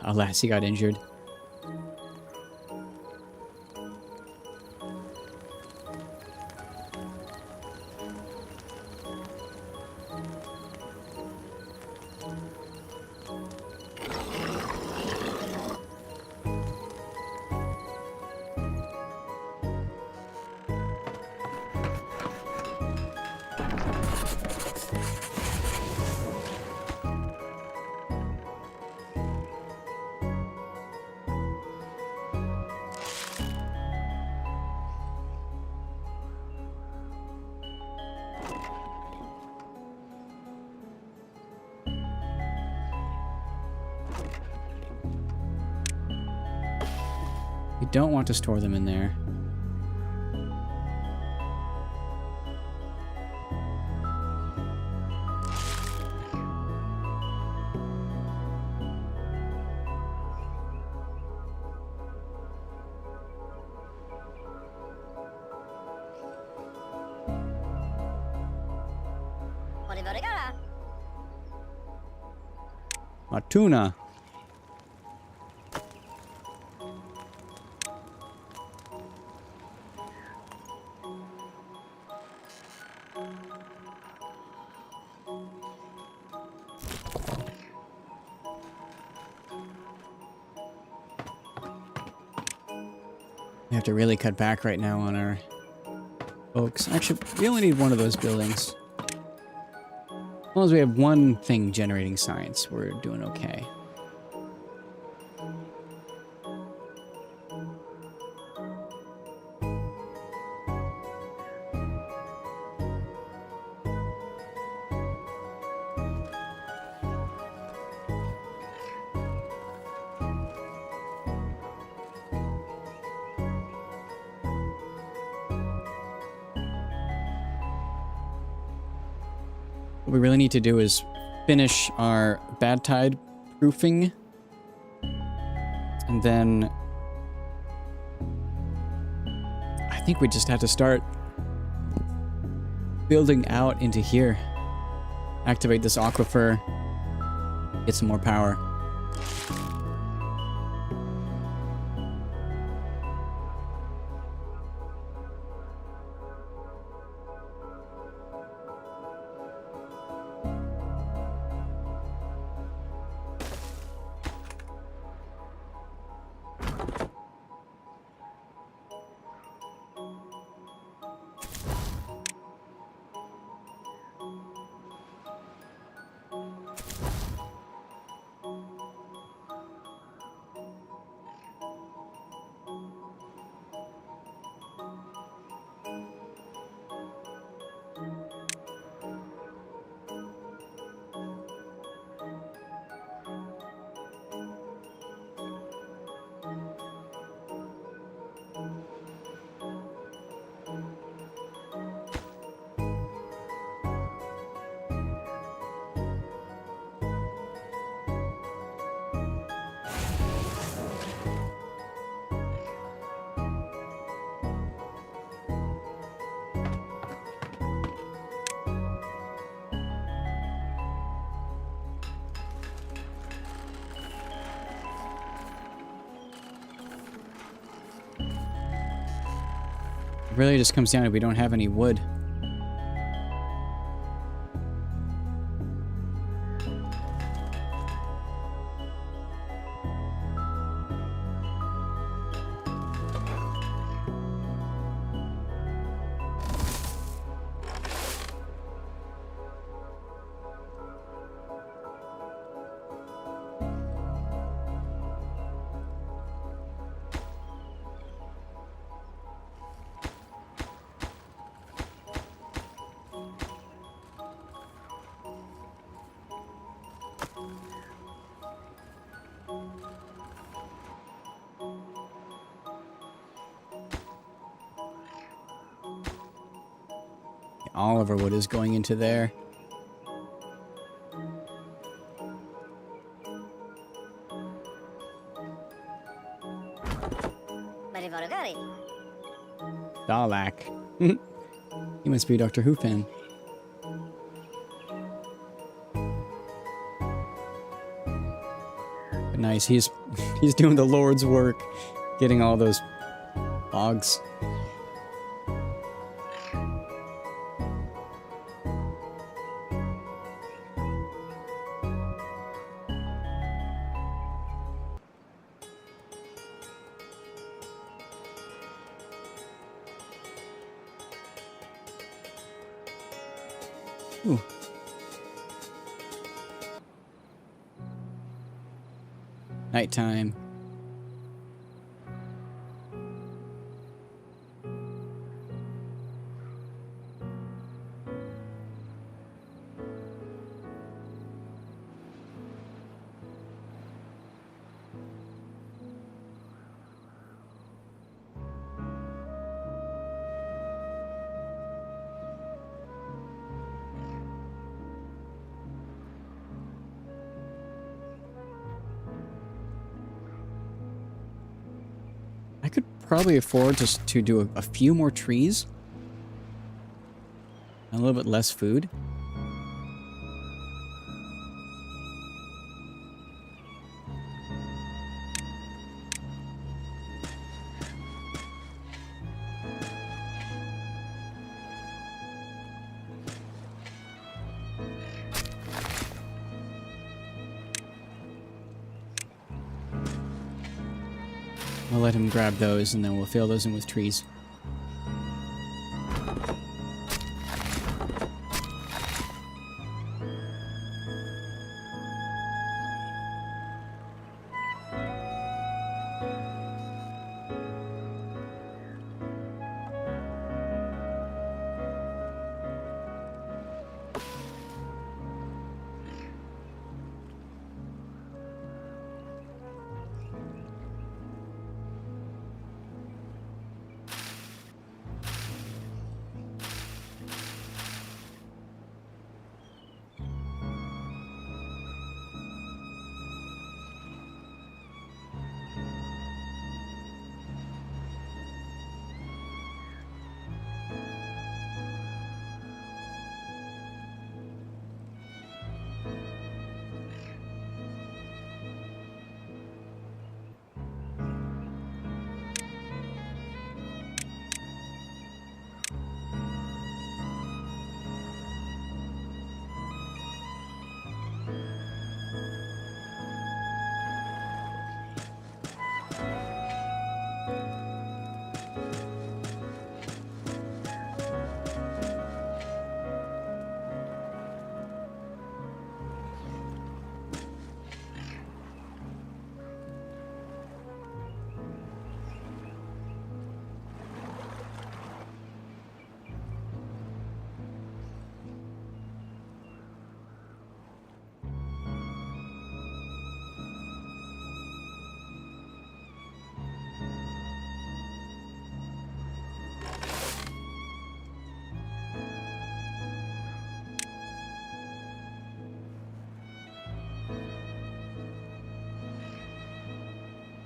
Alas, he got injured. We don't want to store them in there. A tuna. We have to really cut back right now on our folks. Actually, we only need one of those buildings. As long as we have one thing generating science, we're doing okay. What we really need to do is finish our bad tide proofing. And then I think we just have to start building out into here. Activate this aquifer. Get some more power. It really just comes down to we don't have any wood. All of our wood is going into there. Dalek. He must be Doctor Who fan. But Nice. He's doing the Lord's work, getting all those logs. Ooh. Nighttime. I could probably afford just to do a few more trees. And a little bit less food. I'll let him grab those and then we'll fill those in with trees.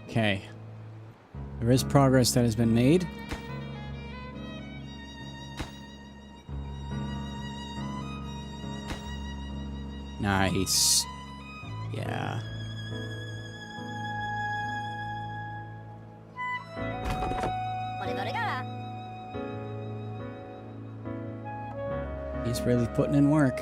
Okay. There is progress that has been made. Nice. Yeah. He's really putting in work.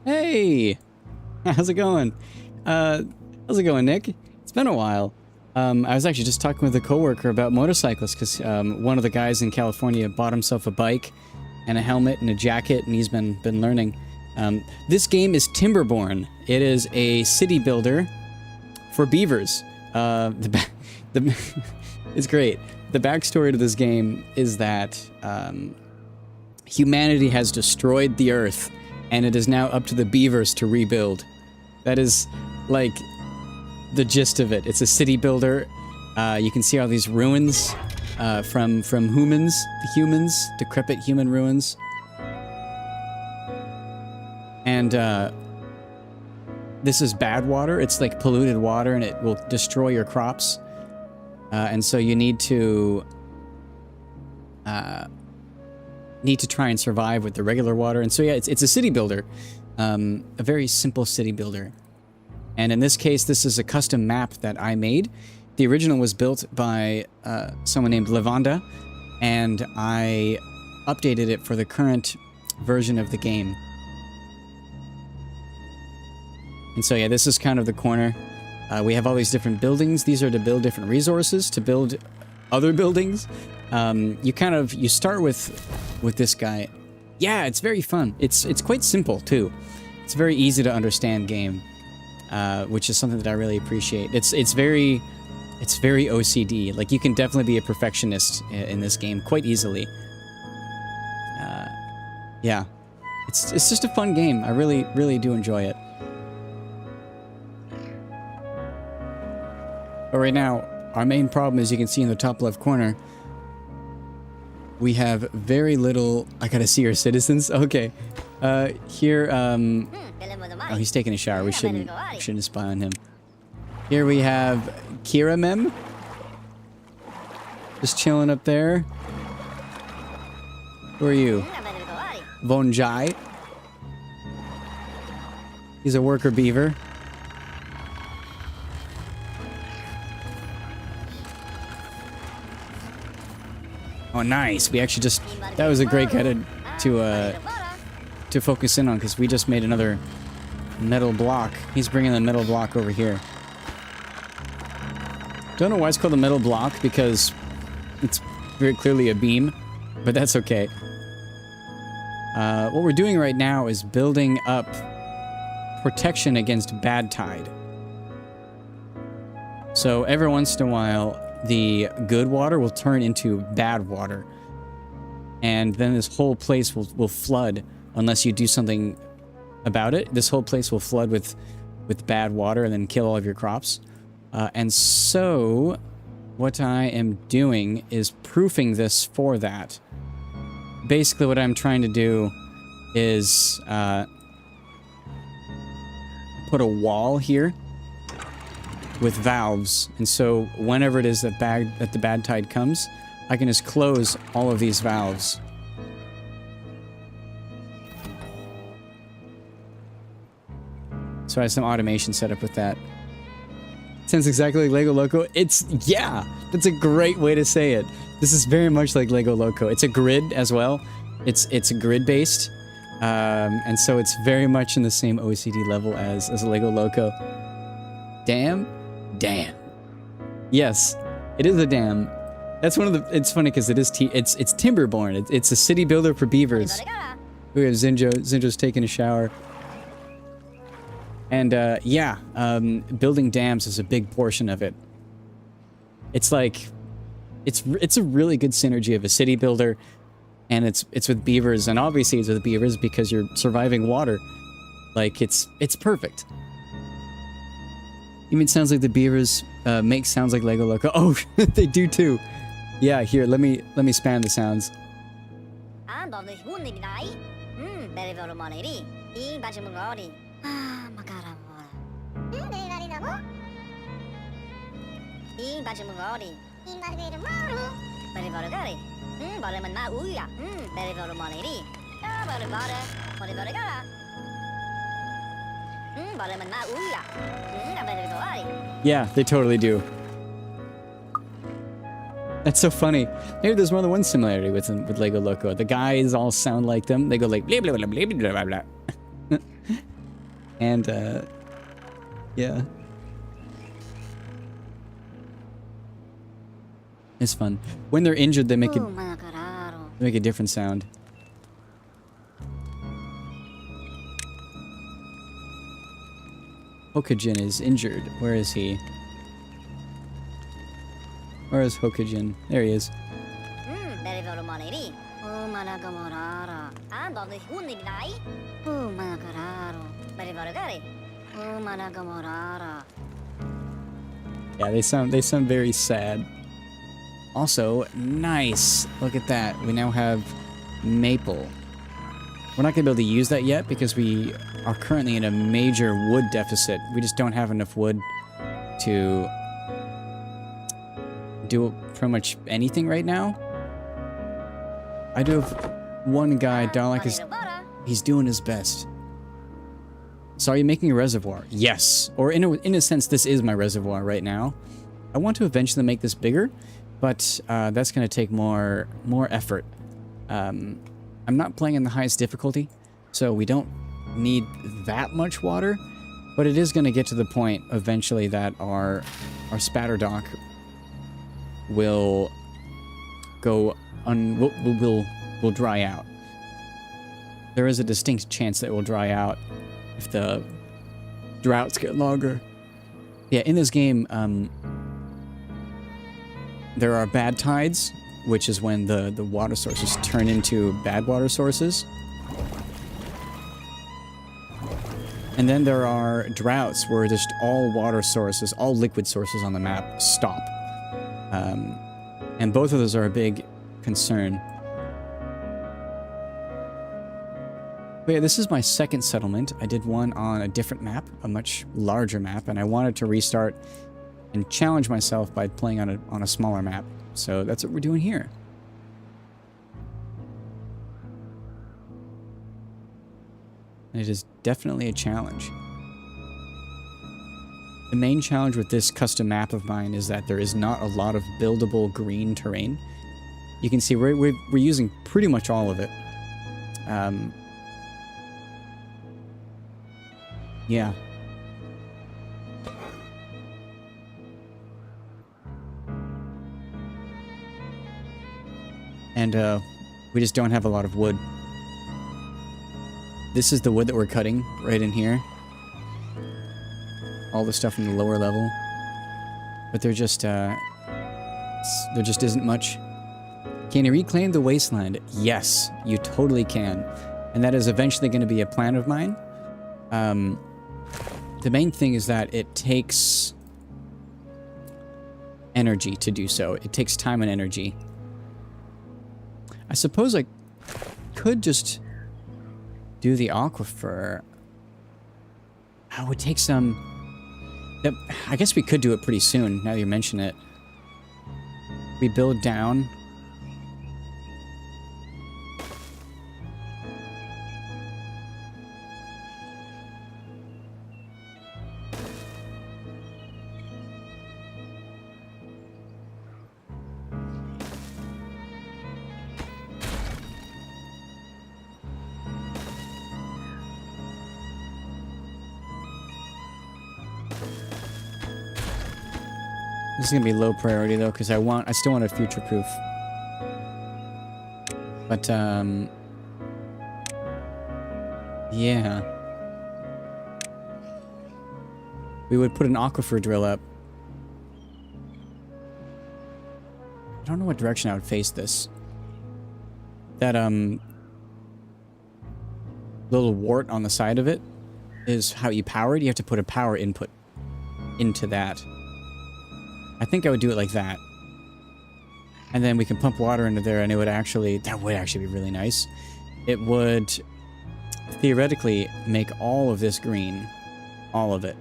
Hey! How's it going? How's it going, Nick? It's been a while. I was actually just talking with a coworker about motorcycles because one of the guys in California bought himself a bike and a helmet and a jacket, and he's been learning. This game is Timberborn. It is a city builder for beavers. It's great. The backstory to this game is that humanity has destroyed the Earth, and it is now up to the beavers to rebuild. That is, like, the gist of it. It's a city builder. You can see all these ruins from humans, decrepit human ruins. And this is bad water. It's like polluted water, and it will destroy your crops. And so you need to try and survive with the regular water. And so yeah, it's a city builder, a very simple city builder. And in this case, this is a custom map that I made. The original was built by someone named Lavanda, and I updated it for the current version of the game. And so yeah, this is kind of the corner. We have all these different buildings. These are to build different resources, to build other buildings. You start with this guy. Yeah, it's very fun. It's quite simple too. It's a very easy to understand game, which is something that I really appreciate. It's very OCD. Like, you can definitely be a perfectionist in this game quite easily. Yeah, it's just a fun game. I really do enjoy it. But right now, our main problem, as you can see in the top left corner, we have very little... I gotta see our citizens. Okay. Here, oh, he's taking a shower. We shouldn't spy on him. Here we have Kiramem. Just chilling up there. Who are you? Vonjai. He's a worker beaver. Oh, nice. We actually just... That was a great guy to focus in on, because we just made another metal block. He's bringing the metal block over here. Don't know why it's called a metal block, because it's very clearly a beam, but that's okay. What we're doing right now is building up protection against bad tide. So every once in a while, the good water will turn into bad water. And then this whole place will flood unless you do something about it. This whole place will flood with bad water and then kill all of your crops. And so what I am doing is proofing this for that. Basically what I'm trying to do is put a wall here with valves, and so whenever it is that the bad tide comes, I can just close all of these valves. So I have some automation set up with that. Sounds exactly like Lego Loco. Yeah, that's a great way to say it. This is very much like Lego Loco. It's a grid as well. It's a grid based, and so it's very much in the same OCD level as Lego Loco. Dam. Yes, it is a dam. That's one of the... It's funny because it's Timberborn. It's a city builder for beavers. We have Zinjo's taking a shower. And yeah, building dams is a big portion of it. It's like... It's a really good synergy of a city builder, and it's with beavers, and obviously it's with beavers because you're surviving water. Like, it's perfect. Even sounds like the beavers make sounds like Lego Loco. Oh, they do too. Yeah, here, let me span the sounds. Yeah, they totally do. That's so funny. Maybe there's more than one similarity with Lego Loco. The guys all sound like them. They go like blah blah blah blah blah blah blah. And, yeah. It's fun. When they're injured, they make a different sound. Hokujin is injured. Where is he? Where is Hokujin? There he is. Yeah, they sound very sad. Also, nice. Look at that. We now have maple. We're not going to be able to use that yet because we are currently in a major wood deficit. We just don't have enough wood to do pretty much anything right now. I do have one guy, Dalek, he's doing his best. So are you making a reservoir? Yes. Or in a sense, this is my reservoir right now. I want to eventually make this bigger, but that's going to take more effort. I'm not playing in the highest difficulty, so we don't need that much water, but it is going to get to the point eventually that our spatter dock will go will dry out. There is a distinct chance that it will dry out if the droughts get longer. Yeah, in this game, there are bad tides, which is when the water sources turn into bad water sources. And then there are droughts where just all water sources, all liquid sources on the map stop. And both of those are a big concern. But yeah, this is my second settlement. I did one on a different map, a much larger map, and I wanted to restart and challenge myself by playing on a smaller map. So that's what we're doing here. It is definitely a challenge. The main challenge with this custom map of mine is that there is not a lot of buildable green terrain. You can see we're using pretty much all of it. Yeah. And we just don't have a lot of wood. This is the wood that we're cutting right in here. All the stuff in the lower level. But there just isn't much. Can you reclaim the wasteland? Yes, you totally can. And that is eventually going to be a plan of mine. The main thing is that it takes energy to do so. It takes time and energy. I suppose I could just do the aquifer. I would take some... I guess we could do it pretty soon, now that you mention it. We build down. This is gonna be low priority though, because I still want to future-proof. But yeah, we would put an aquifer drill up. I don't know what direction I would face this. That little wart on the side of it is how you power it. You have to put a power input into that. I think I would do it like that. And then we can pump water into there and that would actually be really nice. It would theoretically make all of this green. All of it.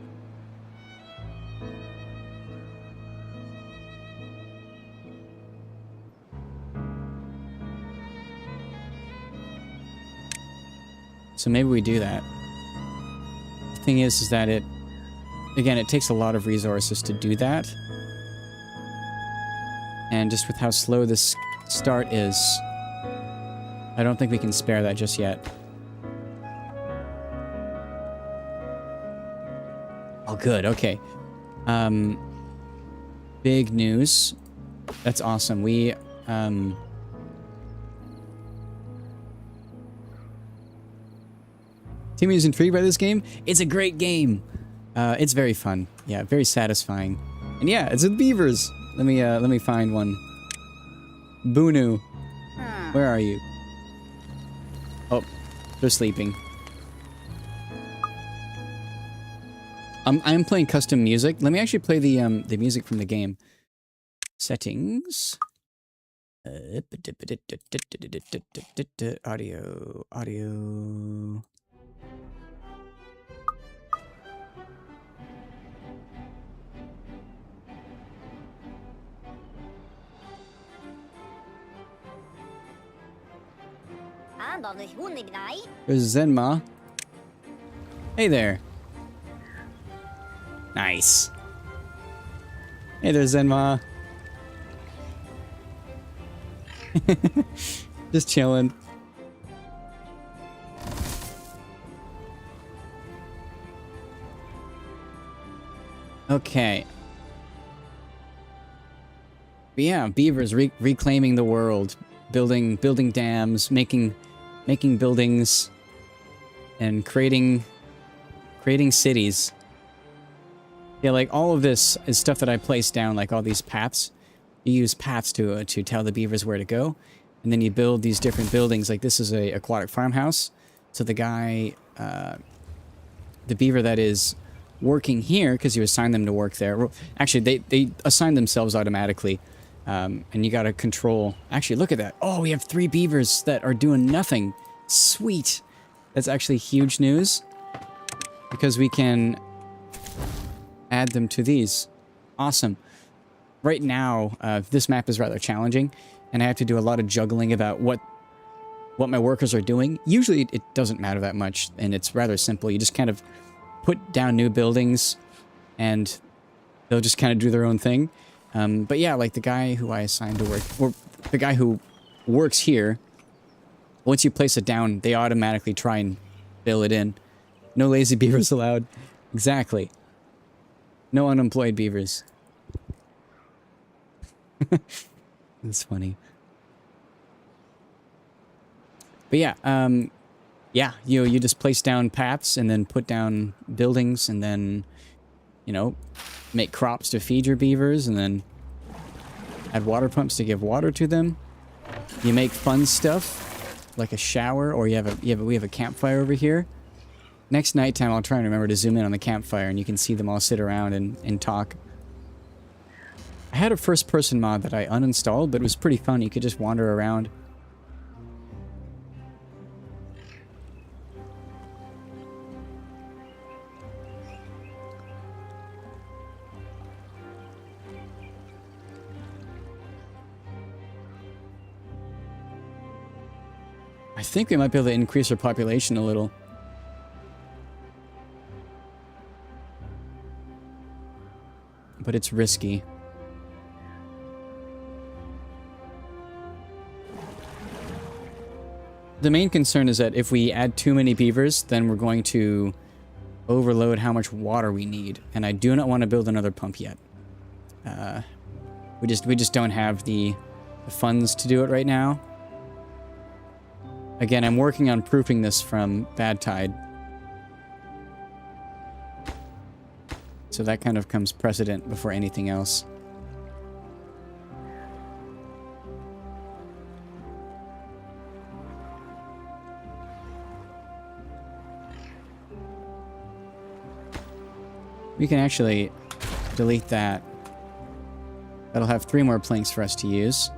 So maybe we do that. The thing is that it takes a lot of resources to do that. And just with how slow this start is, I don't think we can spare that just yet. good. Okay. Big news. That's awesome. We, Timmy is intrigued by this game. It's a great game. It's very fun. Yeah, very satisfying. And yeah, it's with beavers. Let me find one. Bunu. Where are you? Oh, they're sleeping. I'm playing custom music. Let me actually play the music from the game. Settings. Audio. There's Zenma. Hey there. Nice. Hey there, Zenma. Just chilling. Okay. But yeah, beavers reclaiming the world, building dams, making buildings, and creating cities. Yeah, like all of this is stuff that I placed down, like all these paths. You use paths to tell the beavers where to go, and then you build these different buildings. Like this is a aquatic farmhouse. So the guy, the beaver that is working here, because you assign them to work there. Well, actually, they assign themselves automatically, and you got to control. Actually, look at that. Oh, we have 3 beavers that are doing nothing. Sweet. That's actually huge news, because we can add them to these. Awesome. Right now, this map is rather challenging, and I have to do a lot of juggling about what my workers are doing. Usually, it doesn't matter that much, and it's rather simple. You just kind of put down new buildings, and they'll just kind of do their own thing. But yeah, like the guy who I assigned to work, or the guy who works here, once you place it down, they automatically try and fill it in. No lazy beavers allowed. Exactly. No unemployed beavers. That's funny. But yeah, yeah, you just place down paths and then put down buildings and then, you know, make crops to feed your beavers and then add water pumps to give water to them. You make fun stuff like a shower, or we have a campfire over here. Next nighttime, I'll try and remember to zoom in on the campfire and you can see them all sit around and talk. I had a first-person mod that I uninstalled, but it was pretty fun. You could just wander around. I think we might be able to increase our population a little. But it's risky. The main concern is that if we add too many beavers, then we're going to overload how much water we need. And I do not want to build another pump yet. We just don't have the funds to do it right now. Again, I'm working on proofing this from Bad Tide. So that kind of comes precedent before anything else. We can actually delete that. That'll have 3 more planks for us to use.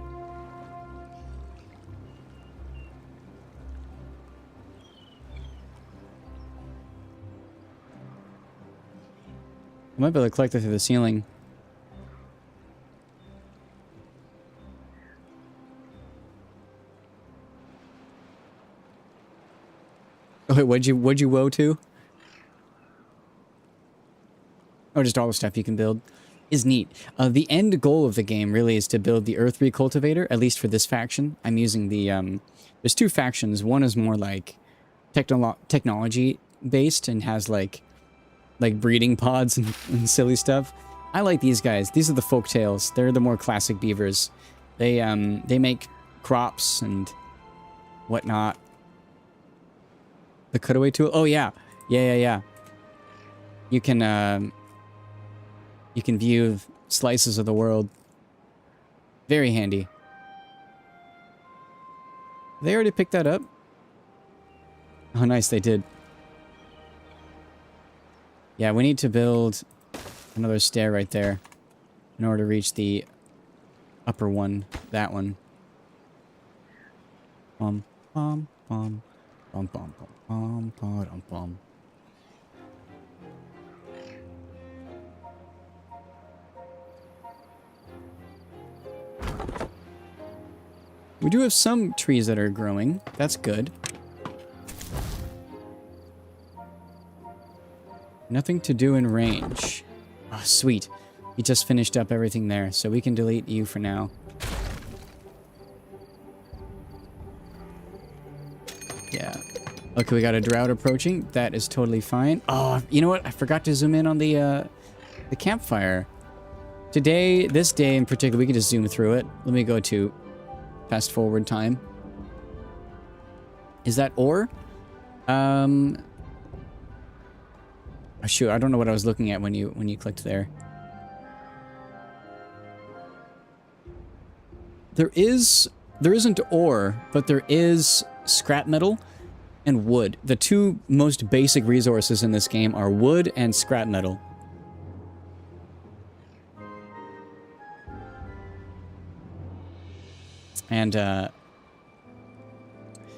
I might be able to collect it through the ceiling. Oh wait, what'd you woe to? Oh, just all the stuff you can build. Is neat. The end goal of the game really is to build the Earth Recultivator, at least for this faction. I'm using the, there's 2 factions. One is more like technology-based and has like like breeding pods and silly stuff. I like these guys. These are the folk tales. They're the more classic beavers. They make crops and whatnot. The cutaway tool. Oh yeah, yeah. You can view slices of the world. Very handy. They already picked that up. Oh, nice, they did. Yeah, we need to build another stair right there in order to reach the upper one, that one. Bum, bum, bum, bum, bum, bum, bum, bum, bum. We do have some trees that are growing. That's good. Nothing to do in range. Oh, sweet. We just finished up everything there, so we can delete you for now. Yeah. Okay, we got a drought approaching. That is totally fine. Oh, you know what? I forgot to zoom in on the campfire. Today, this day in particular, we can just zoom through it. Let me go to fast forward time. Is that ore? Oh, shoot, I don't know what I was looking at when you clicked there. There isn't ore, but there is scrap metal and wood. The two most basic resources in this game are wood and scrap metal. And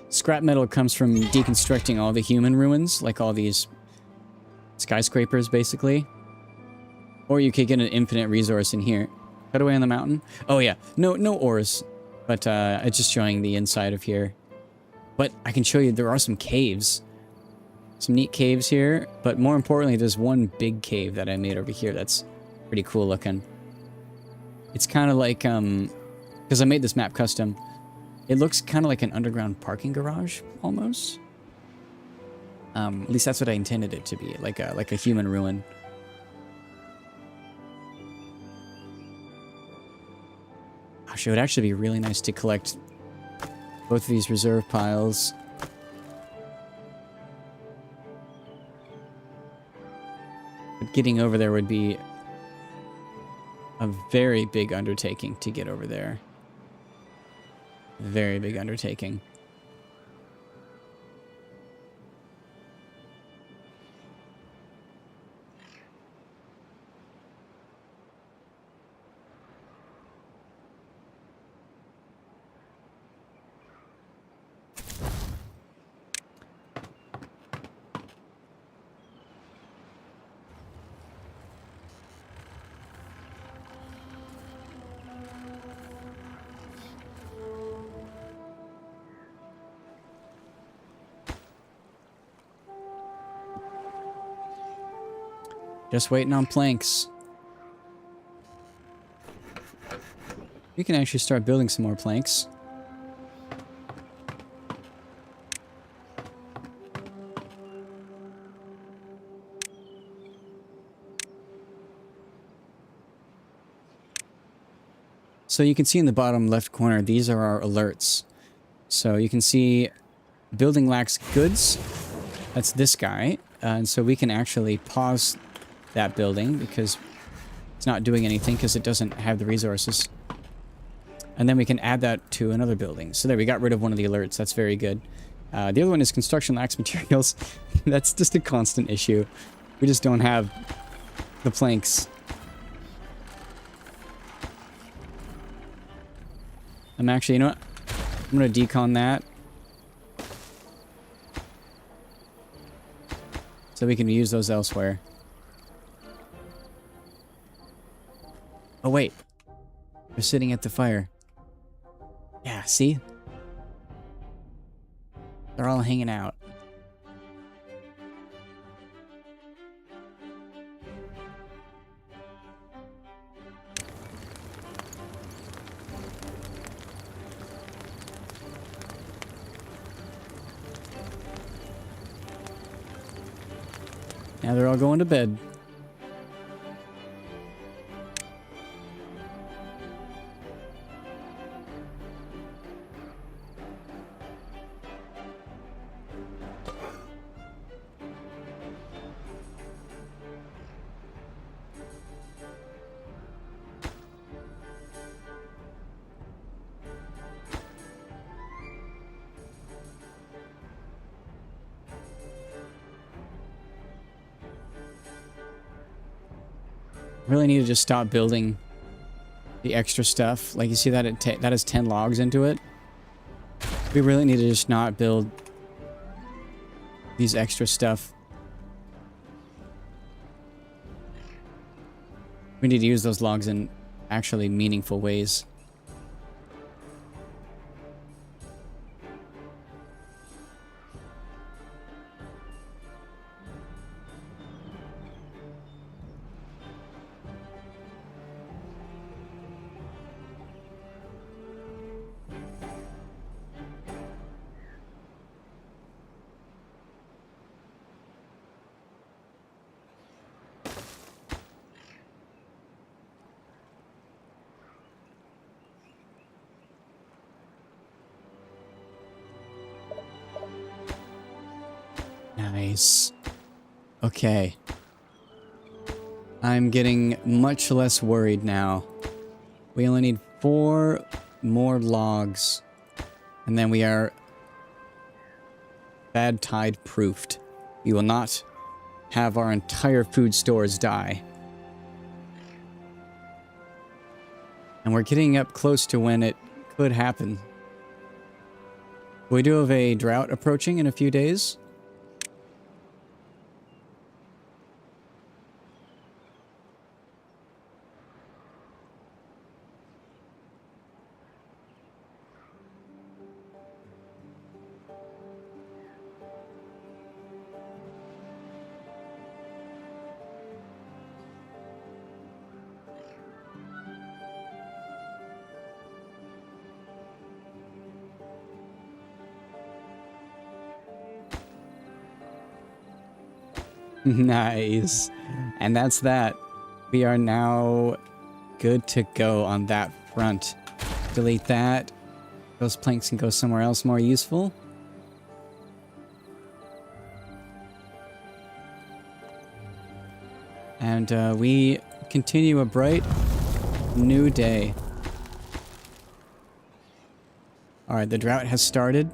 scrap metal comes from deconstructing all the human ruins, like all these skyscrapers, basically. Or you could get an infinite resource in here. Cut away on the mountain. Oh yeah, no ores, but it's just showing the inside of here. But I can show you there are some caves, some neat caves here. But more importantly, there's one big cave that I made over here that's pretty cool looking. It's kind of like because I made this map custom. It looks kind of like an underground parking garage almost. At least that's what I intended it to be, like a human ruin. Gosh, it would actually be really nice to collect both of these reserve piles. But getting over there would be a very big undertaking to get over there. Very big undertaking. Just waiting on planks. We can actually start building some more planks. So you can see in the bottom left corner, these are our alerts. So you can see building lacks goods. That's this guy. And so we can actually pause that building because it's not doing anything because it doesn't have the resources. And then we can add that to another building. So there, we got rid of one of the alerts. That's very good. The other one is construction lacks materials. That's just a constant issue. We just don't have the planks. I'm actually, you know what? I'm going to decon that. So we can use those elsewhere. Oh, wait. They're sitting at the fire. Yeah, see? They're all hanging out. Now they're all going to bed. Really need to just stop building the extra stuff. Like you see that that has 10 logs into it. We really need to just not build these extra stuff. We need to use those logs in actually meaningful ways. Nice. Okay. I'm getting much less worried now. We only need 4 more logs. And then we are bad tide proofed. We will not have our entire food stores die. And we're getting up close to when it could happen. We do have a drought approaching in a few days. Nice. And that's that. We are now good to go on that front. Delete that. Those planks can go somewhere else more useful. And we continue a bright new day. Alright, the drought has started.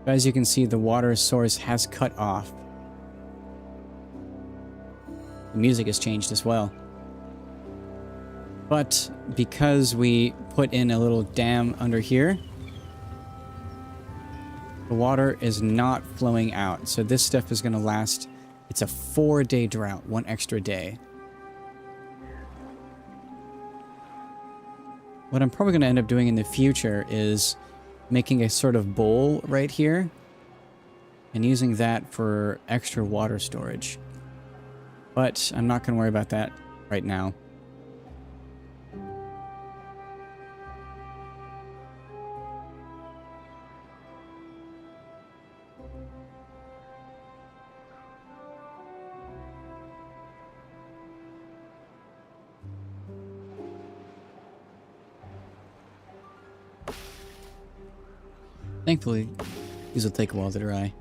As you can see, the water source has cut off. The music has changed as well. But because we put in a little dam under here, the water is not flowing out. So this stuff is going to last. It's a 4-day drought, 1 extra day. What I'm probably going to end up doing in the future is making a sort of bowl right here and using that for extra water storage. But I'm not going to worry about that right now. Thankfully, these will take a while to dry.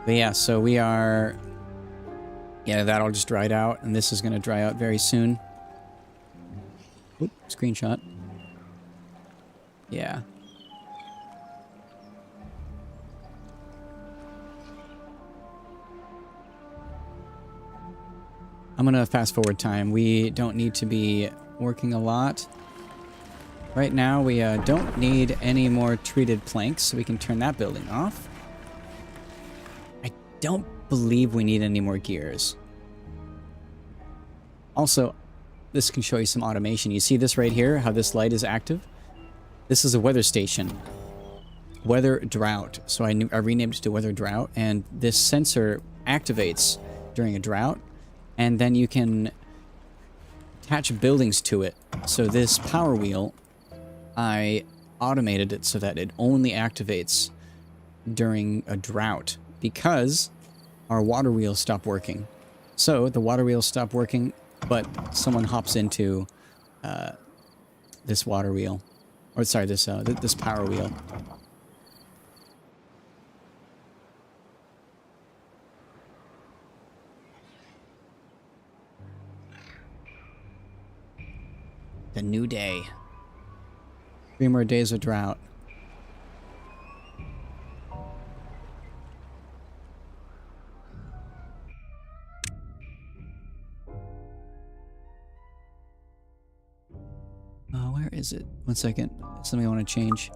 But yeah, so we are... Yeah, that all just dried out, and this is going to dry out very soon. Oop, screenshot. Yeah. I'm going to fast forward time. We don't need to be working a lot. Right now, we don't need any more treated planks, so we can turn that building off. I don't believe we need any more gears. Also, this can show you some automation. You see this right here, how this light is active? This is a weather station. Weather drought. So I renamed it to weather drought, and this sensor activates during a drought, and then you can attach buildings to it. So this power wheel, I automated it so that it only activates during a drought, because our water wheels stop working. So the water wheels stop working, but someone hops into this water wheel. Or sorry, this power wheel. The new day. 3 more days of drought. Where is it? 1 second. Something I want to change.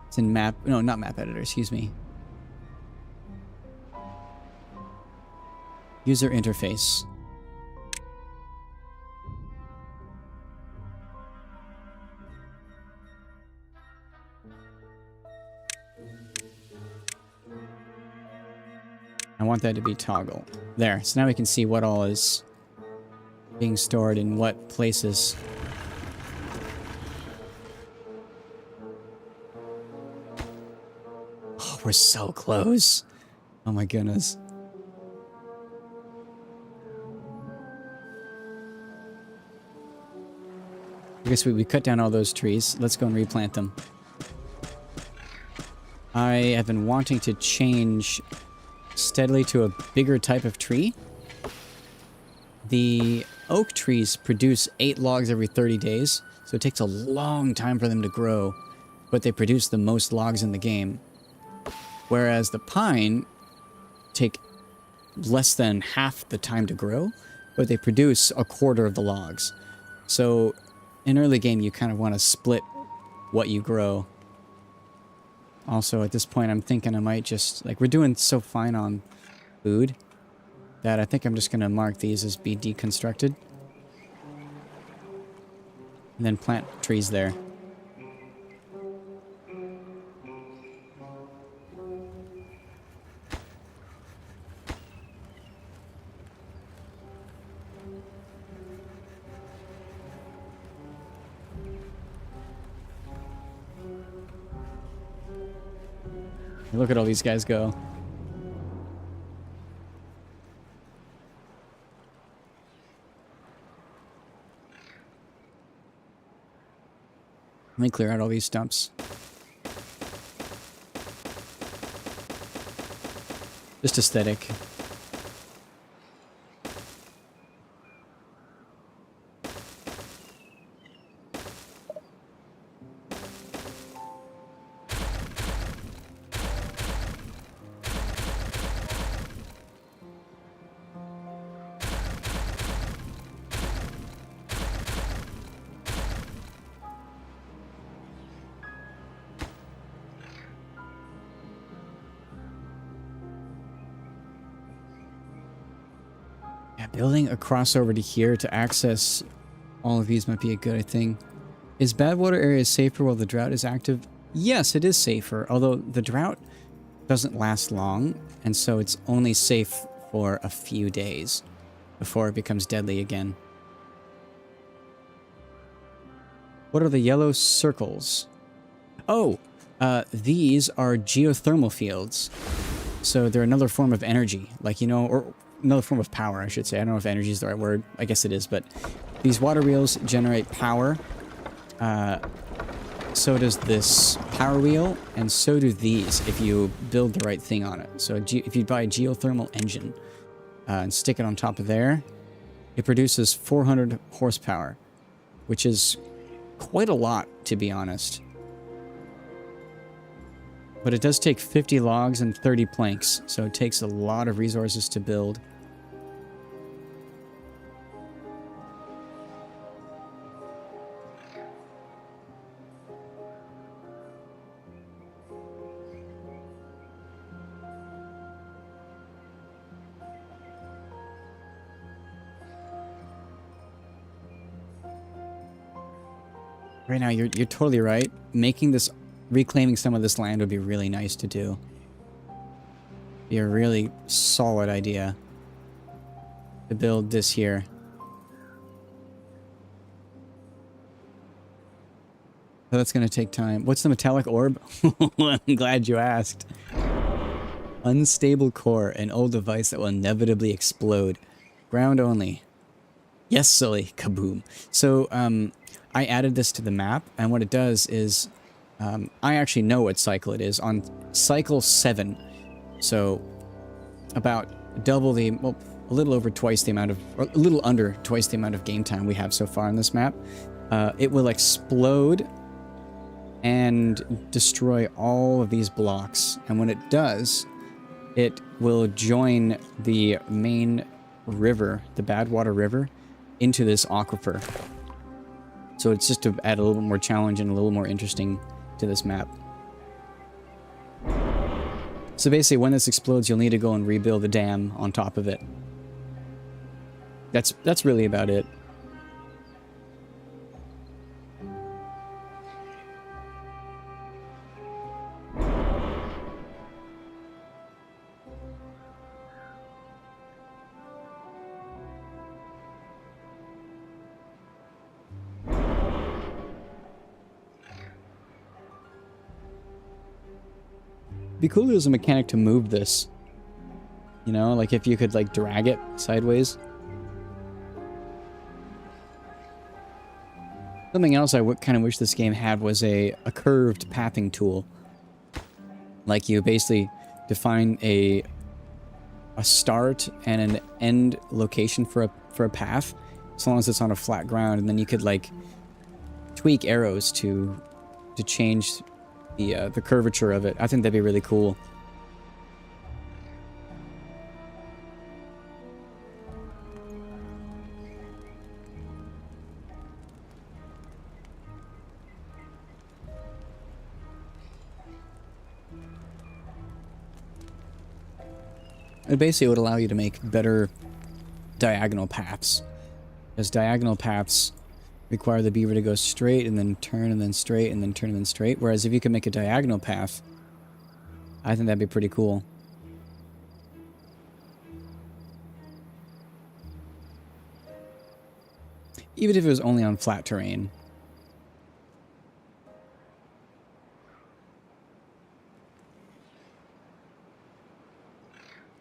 It's in map. No, not map editor. Excuse me. User interface. I want that to be toggle. There. So now we can see what all is being stored in what places. Oh, we're so close. Oh my goodness. I guess we cut down all those trees. Let's go and replant them. I have been wanting to change steadily to a bigger type of tree. The oak trees produce 8 logs every 30 days, so it takes a long time for them to grow, but they produce the most logs in the game. Whereas the pine take less than half the time to grow, but they produce a quarter of the logs. So in early game, you kind of want to split what you grow. Also, at this point, I'm thinking I might just... Like, we're doing so fine on food that I think I'm just going to mark these as be deconstructed. And then plant trees there. Look at all these guys go. Let me clear out all these stumps. Just aesthetic. Building a crossover to here to access all of these might be a good thing. Is bad water area safer while the drought is active? Yes, it is safer, although the drought doesn't last long, and so it's only safe for a few days before it becomes deadly again. What are the yellow circles? Oh, these are geothermal fields. So they're another form of energy, like, you know, or another form of power, I should say. I don't know if energy is the right word. I guess it is, but these water wheels generate power. So does this power wheel, and so do these if you build the right thing on it. So if you buy a geothermal engine and stick it on top of there, it produces 400 horsepower, which is quite a lot, to be honest. But it does take 50 logs and 30 planks, so it takes a lot of resources to build. Right now, you're totally right. Reclaiming some of this land would be really nice to do. Be a really solid idea to build this here. So that's going to take time. What's the metallic orb? I'm glad you asked. Unstable core, an old device that will inevitably explode. Ground only. Yes, Sully. Kaboom. So, I added this to the map, and what it does is, I actually know what cycle it is. On cycle 7, so about double the, well, a little over twice the amount of, or a little under twice the amount of game time we have so far on this map, it will explode and destroy all of these blocks. And when it does, it will join the main river, the Badwater River, into this aquifer. So it's just to add a little bit more challenge and a little more interesting to this map. So basically, when this explodes, you'll need to go and rebuild the dam on top of it. That's really about it. Be cool if there was a mechanic to move this. You know, like if you could like drag it sideways. Something else I kind of wish this game had was a curved pathing tool. Like you basically define a start and an end location for a path, as long as it's on a flat ground, and then you could like tweak arrows to change the curvature of it. I think that'd be really cool. It basically would allow you to make better diagonal paths, because diagonal paths require the beaver to go straight and then turn and then straight and then turn and then straight, whereas if you could make a diagonal path, I think that'd be pretty cool. Even if it was only on flat terrain.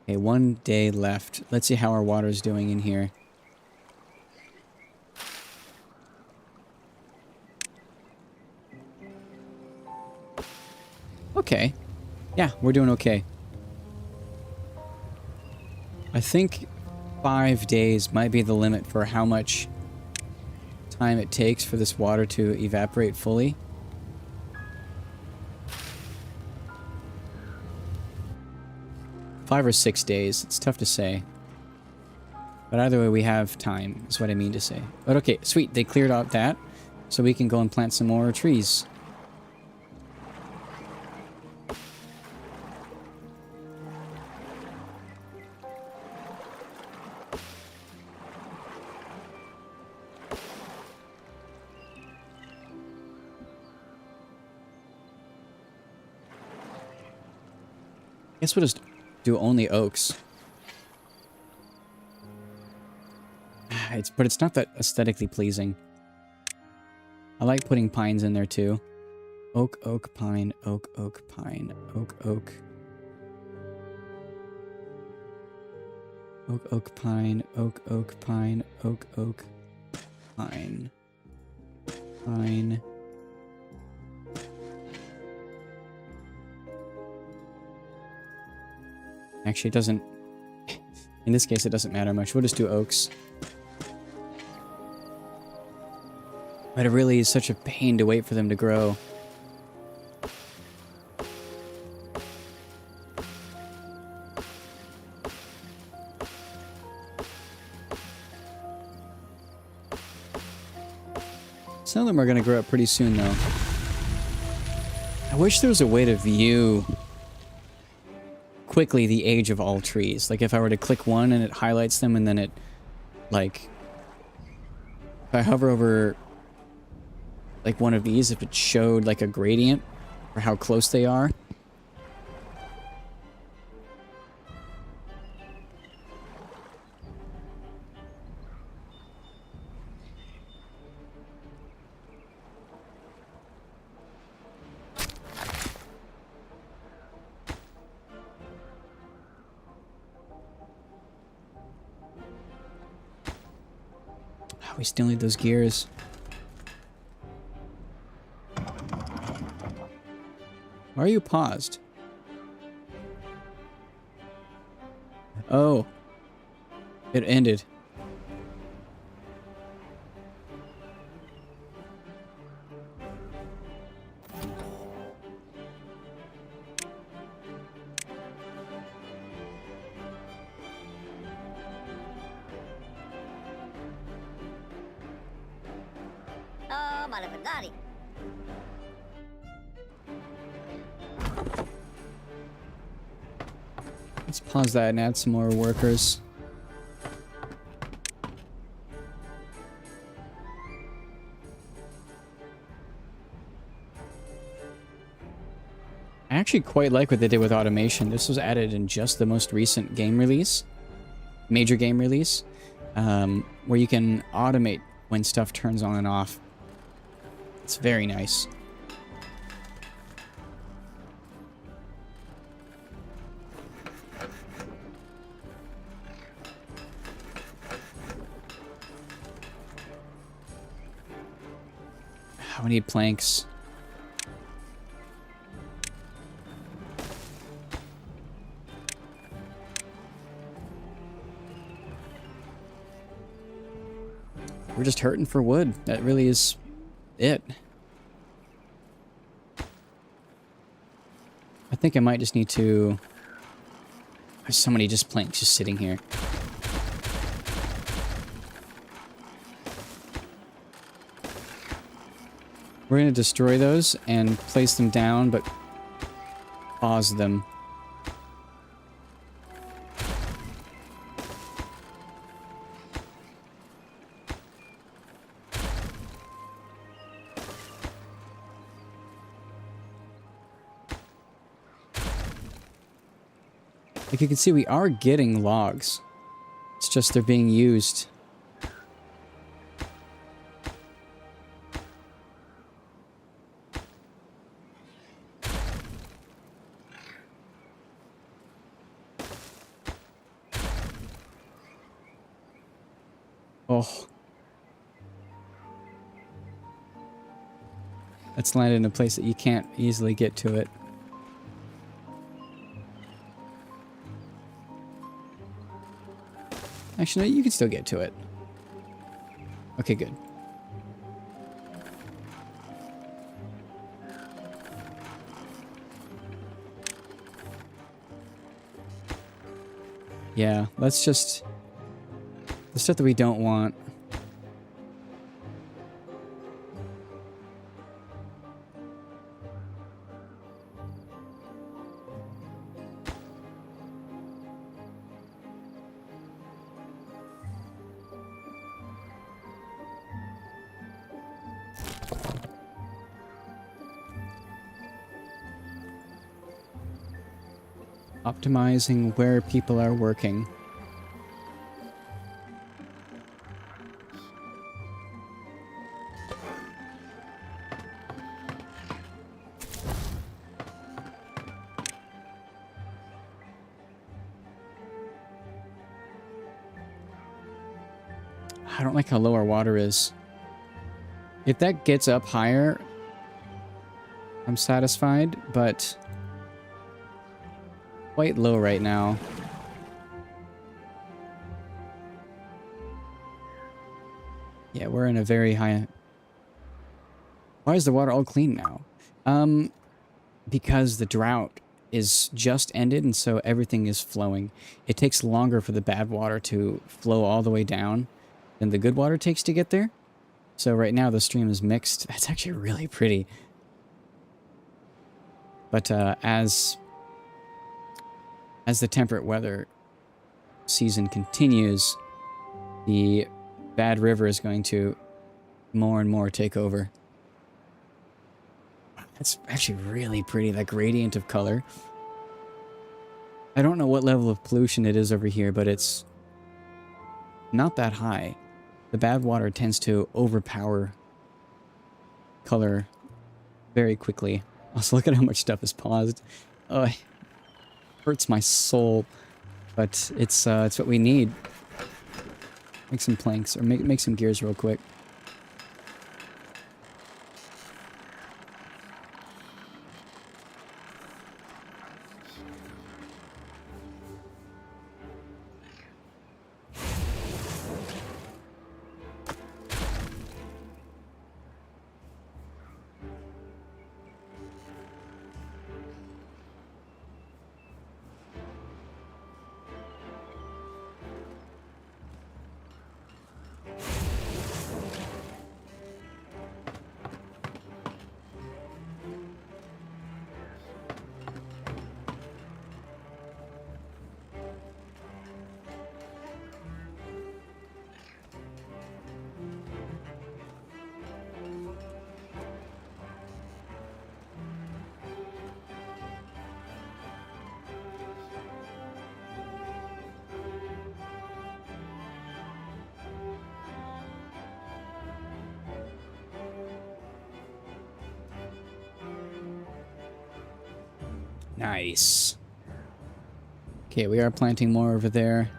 Okay, 1 day left. Let's see how our water's doing in here. Okay. Yeah, we're doing okay. I think 5 days might be the limit for how much time it takes for this water to evaporate fully. Five or 6 days. It's tough to say. But either way, we have time, is what I mean to say. But okay, sweet. They cleared out that, so we can go and plant some more trees. Guess we'll just do only oaks. But it's not that aesthetically pleasing. I like putting pines in there too. Oak, oak, pine, oak, oak, pine, oak, oak. Oak, oak, pine, oak, oak, pine, oak, oak, pine, pine. Actually, it doesn't... In this case, it doesn't matter much. We'll just do oaks. But it really is such a pain to wait for them to grow. Some of them are going to grow up pretty soon, though. I wish there was a way to view quickly the age of all trees. Like if I were to click one and it highlights them, and then it, like, if I hover over like one of these, if it showed like a gradient for how close they are. We still need those gears. Why are you paused? Oh. It ended. Oh, Malavanari. Let's pause that and add some more workers. I actually quite like what they did with automation. This was added in just the most recent game release, major game release, where you can automate when stuff turns on and off. It's very nice. We need planks. We're just hurting for wood. That really is it. I think I might just need to... There's so many just planks just sitting here. We're going to destroy those and place them down, but pause them. Like you can see, we are getting logs. It's just they're being used. Oh. That's landed in a place that you can't easily get to it. Actually, no, you can still get to it. Okay, good. Yeah, let's just... The stuff that we don't want. Optimizing where people are working. I don't like how low our water is. If that gets up higher, I'm satisfied, but quite low right now. Yeah, we're in a very high... Why is the water all clean now? Because the drought is just ended, and so everything is flowing. It takes longer for the bad water to flow all the way down than the good water takes to get there. So right now the stream is mixed. That's actually really pretty. But as the temperate weather season continues, the bad river is going to more and more take over. It's actually really pretty, that gradient of color. I don't know what level of pollution it is over here, but it's not that high. The bad water tends to overpower color very quickly. Also, look at how much stuff is paused. Oh, it hurts my soul, but it's what we need. Make some planks, or make some gears real quick. Nice. Okay, we are planting more over there.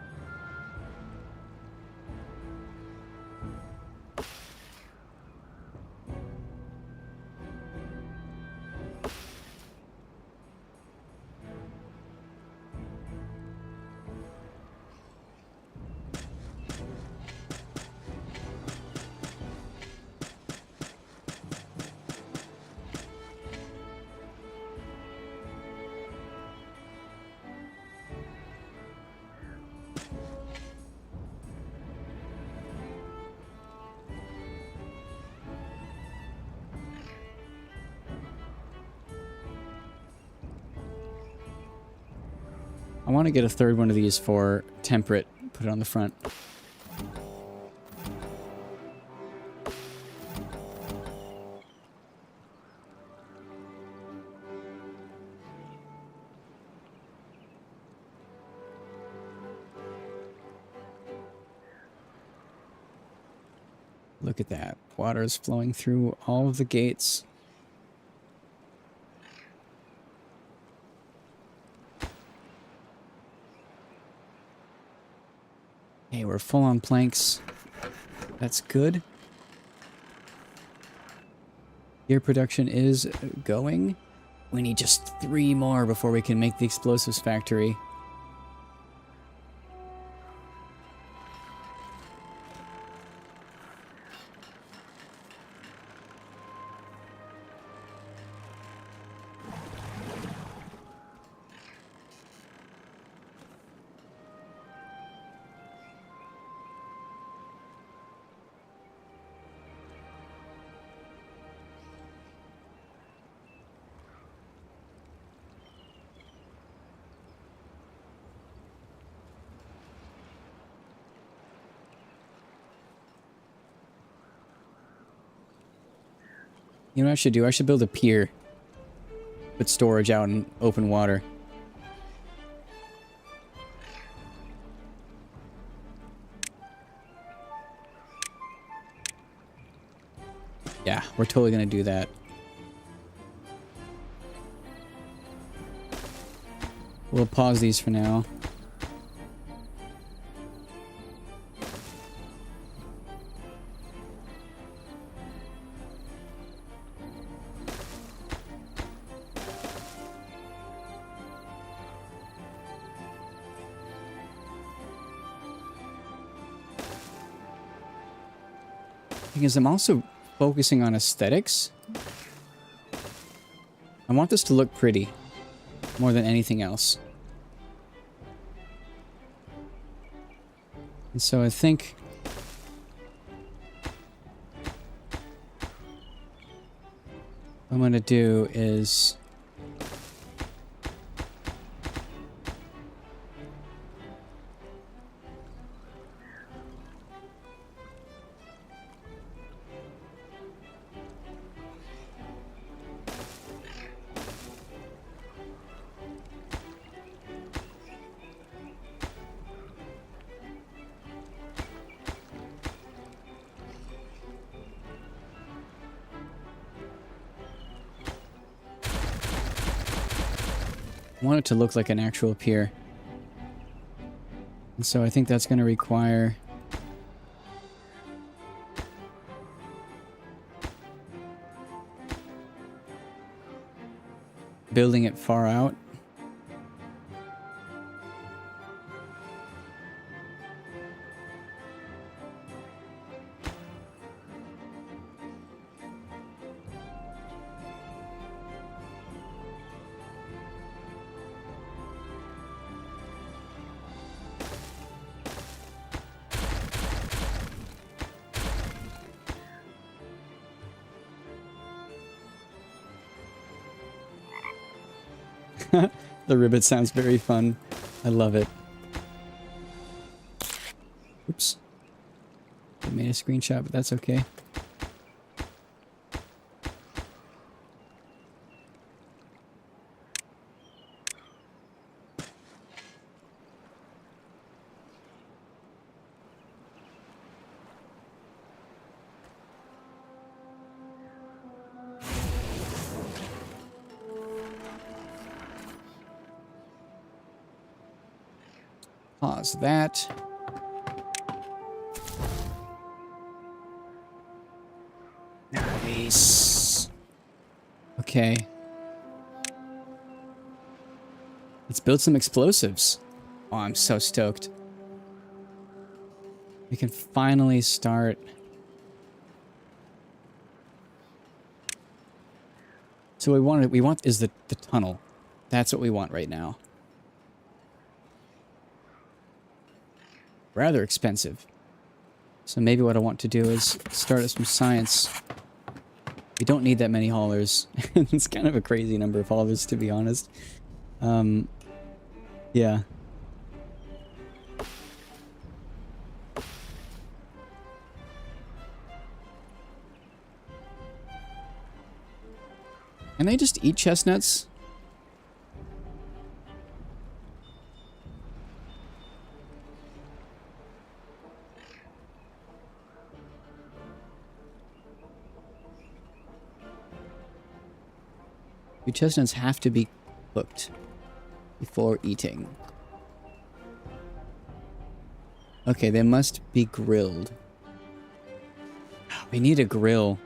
I want to get a third one of these for temperate. Put it on the front. Look at that. Water is flowing through all of the gates. Okay, we're full on planks. That's good. Gear production is going. We need just 3 more before we can make the explosives factory. You know what I should do? I should build a pier. Put storage out in open water. Yeah, we're totally gonna do that. We'll pause these for now. Because I'm also focusing on aesthetics. I want this to look pretty more than anything else. And so I think what I'm going to do is I want it to look like an actual pier. And so I think that's going to require building it far out. The ribbit sounds very fun. I love it. Oops. I made a screenshot, but that's okay. Pause that. Nice. Okay. Let's build some explosives. Oh, I'm so stoked. We can finally start. So what we want is the tunnel. That's what we want right now. Rather expensive. So maybe what I want to do is start some science. We don't need that many haulers. It's kind of a crazy number of haulers, to be honest. Yeah. Can they just eat chestnuts? Your chestnuts have to be cooked before eating. Okay, they must be grilled. We need a grill.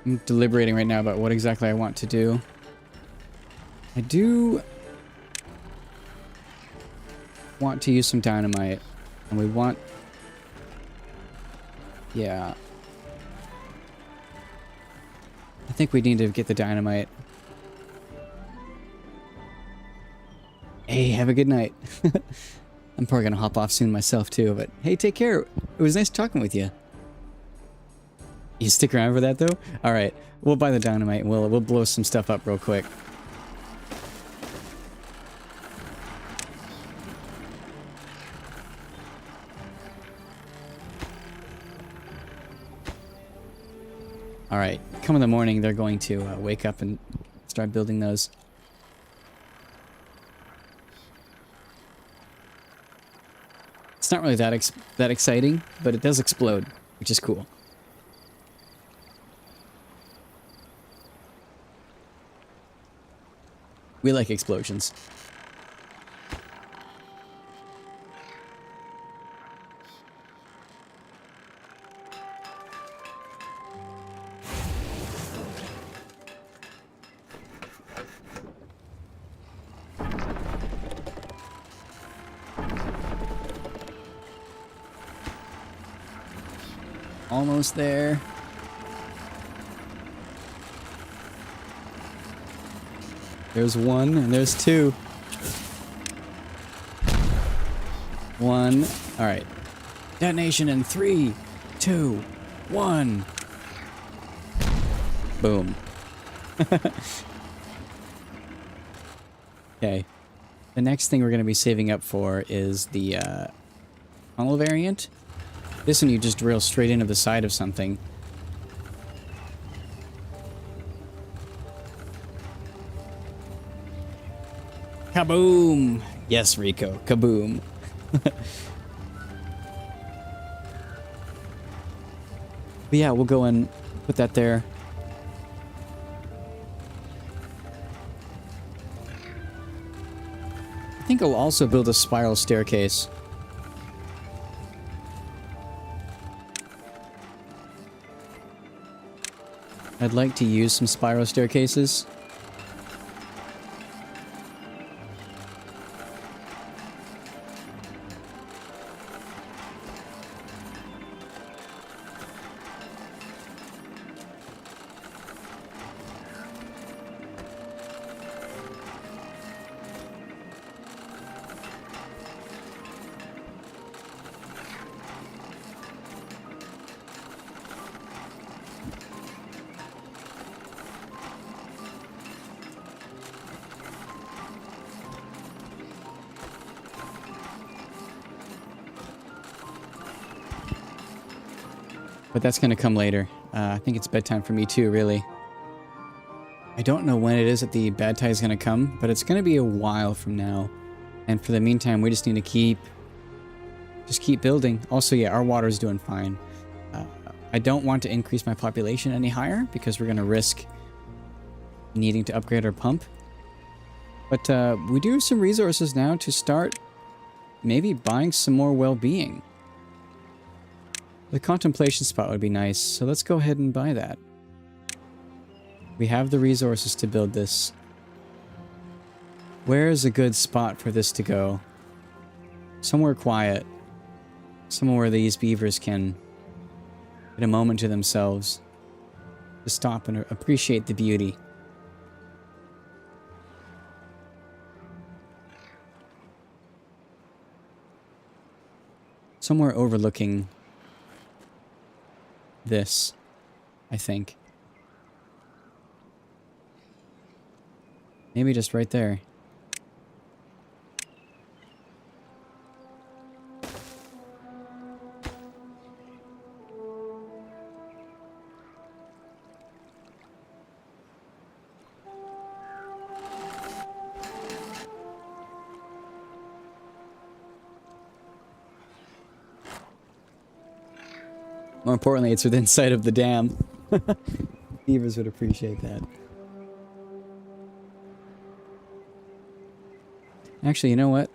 I'm deliberating right now about what exactly I want to do. I do want to use some dynamite, and we want... Yeah. I think we need to get the dynamite. Hey, have a good night. I'm probably gonna hop off soon myself too, but hey, take care. It was nice talking with you. You stick around for that though? Alright, we'll buy the dynamite and we'll blow some stuff up real quick. Alright, come in the morning they're going to wake up and start building those. It's not really that exciting, but it does explode, which is cool. We like explosions. Almost there. There's one, and there's two. One. Alright. Detonation in 3, 2, 1. Boom. Okay. The next thing we're going to be saving up for is the tunnel variant. This one you just drill straight into the side of something. Kaboom! Yes, Rico. Kaboom. But yeah, we'll go and put that there. I think I'll also build a spiral staircase. I'd like to use some spiral staircases. But that's going to come later. I think it's bedtime for me too, really. I don't know when it is that the bad tie is going to come, but it's going to be a while from now. And for the meantime, we just need to keep building. Also, yeah, our water is doing fine. I don't want to increase my population any higher because we're going to risk needing to upgrade our pump. But we do have some resources now to start maybe buying some more well-being. The contemplation spot would be nice, so let's go ahead and buy that. We have the resources to build this. Where is a good spot for this to go? Somewhere quiet. Somewhere where these beavers can get a moment to themselves. To stop and appreciate the beauty. Somewhere overlooking this, I think. Maybe just right there. More importantly, it's within sight of the dam. Beavers would appreciate that. Actually, you know what?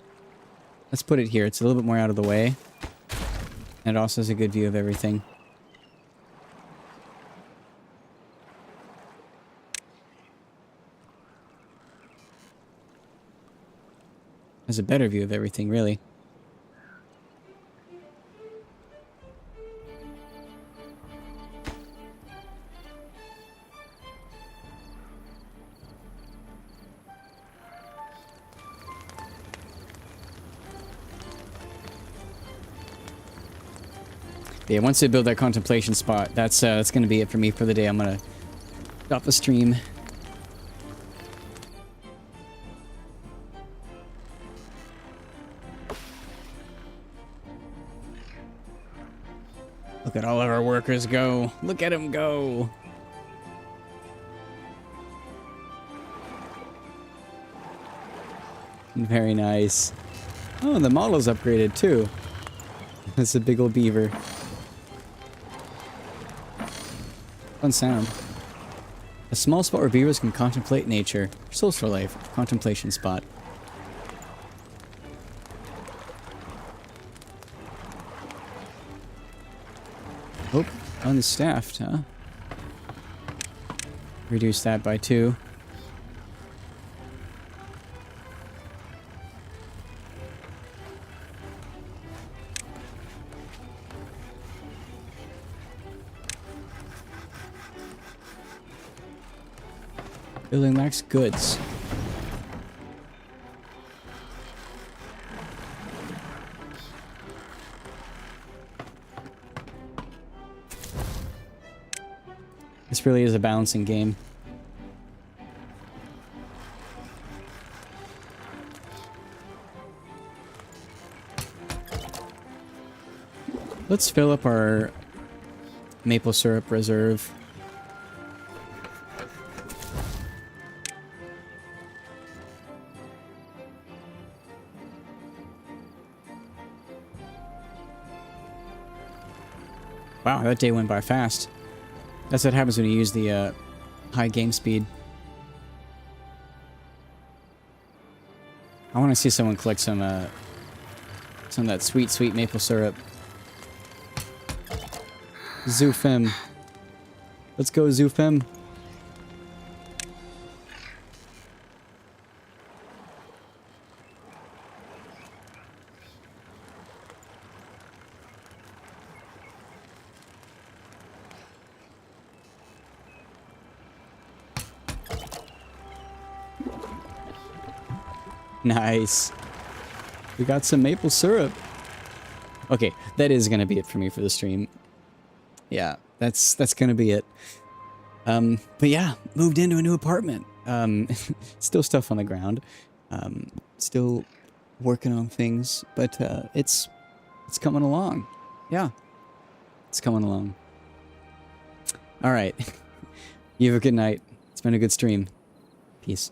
Let's put it here. It's a little bit more out of the way. And it also has a good view of everything. Has a better view of everything, really. Yeah, once they build that contemplation spot, that's going to be it for me for the day. I'm going to stop the stream. Look at all of our workers go. Look at them go. Very nice. Oh, the model's upgraded too. That's a big old beaver. Fun sound. A small spot where beavers can contemplate nature. Souls for life. Contemplation spot. Oh, unstaffed, huh? Reduce that by 2. Building lacks goods. This really is a balancing game. Let's fill up our maple syrup reserve. Wow, that day went by fast. That's what happens when you use the high game speed. I want to see someone collect some of that sweet, sweet maple syrup. Zoofim. Let's go, Zoofim. Nice. We got some maple syrup. Okay, that is gonna be it for me for the stream. Yeah, that's gonna be it. But yeah, moved into a new apartment. Still stuff on the ground. Still working on things, but it's coming along. Yeah, it's coming along. All right. You have a good night. It's been a good stream. Peace.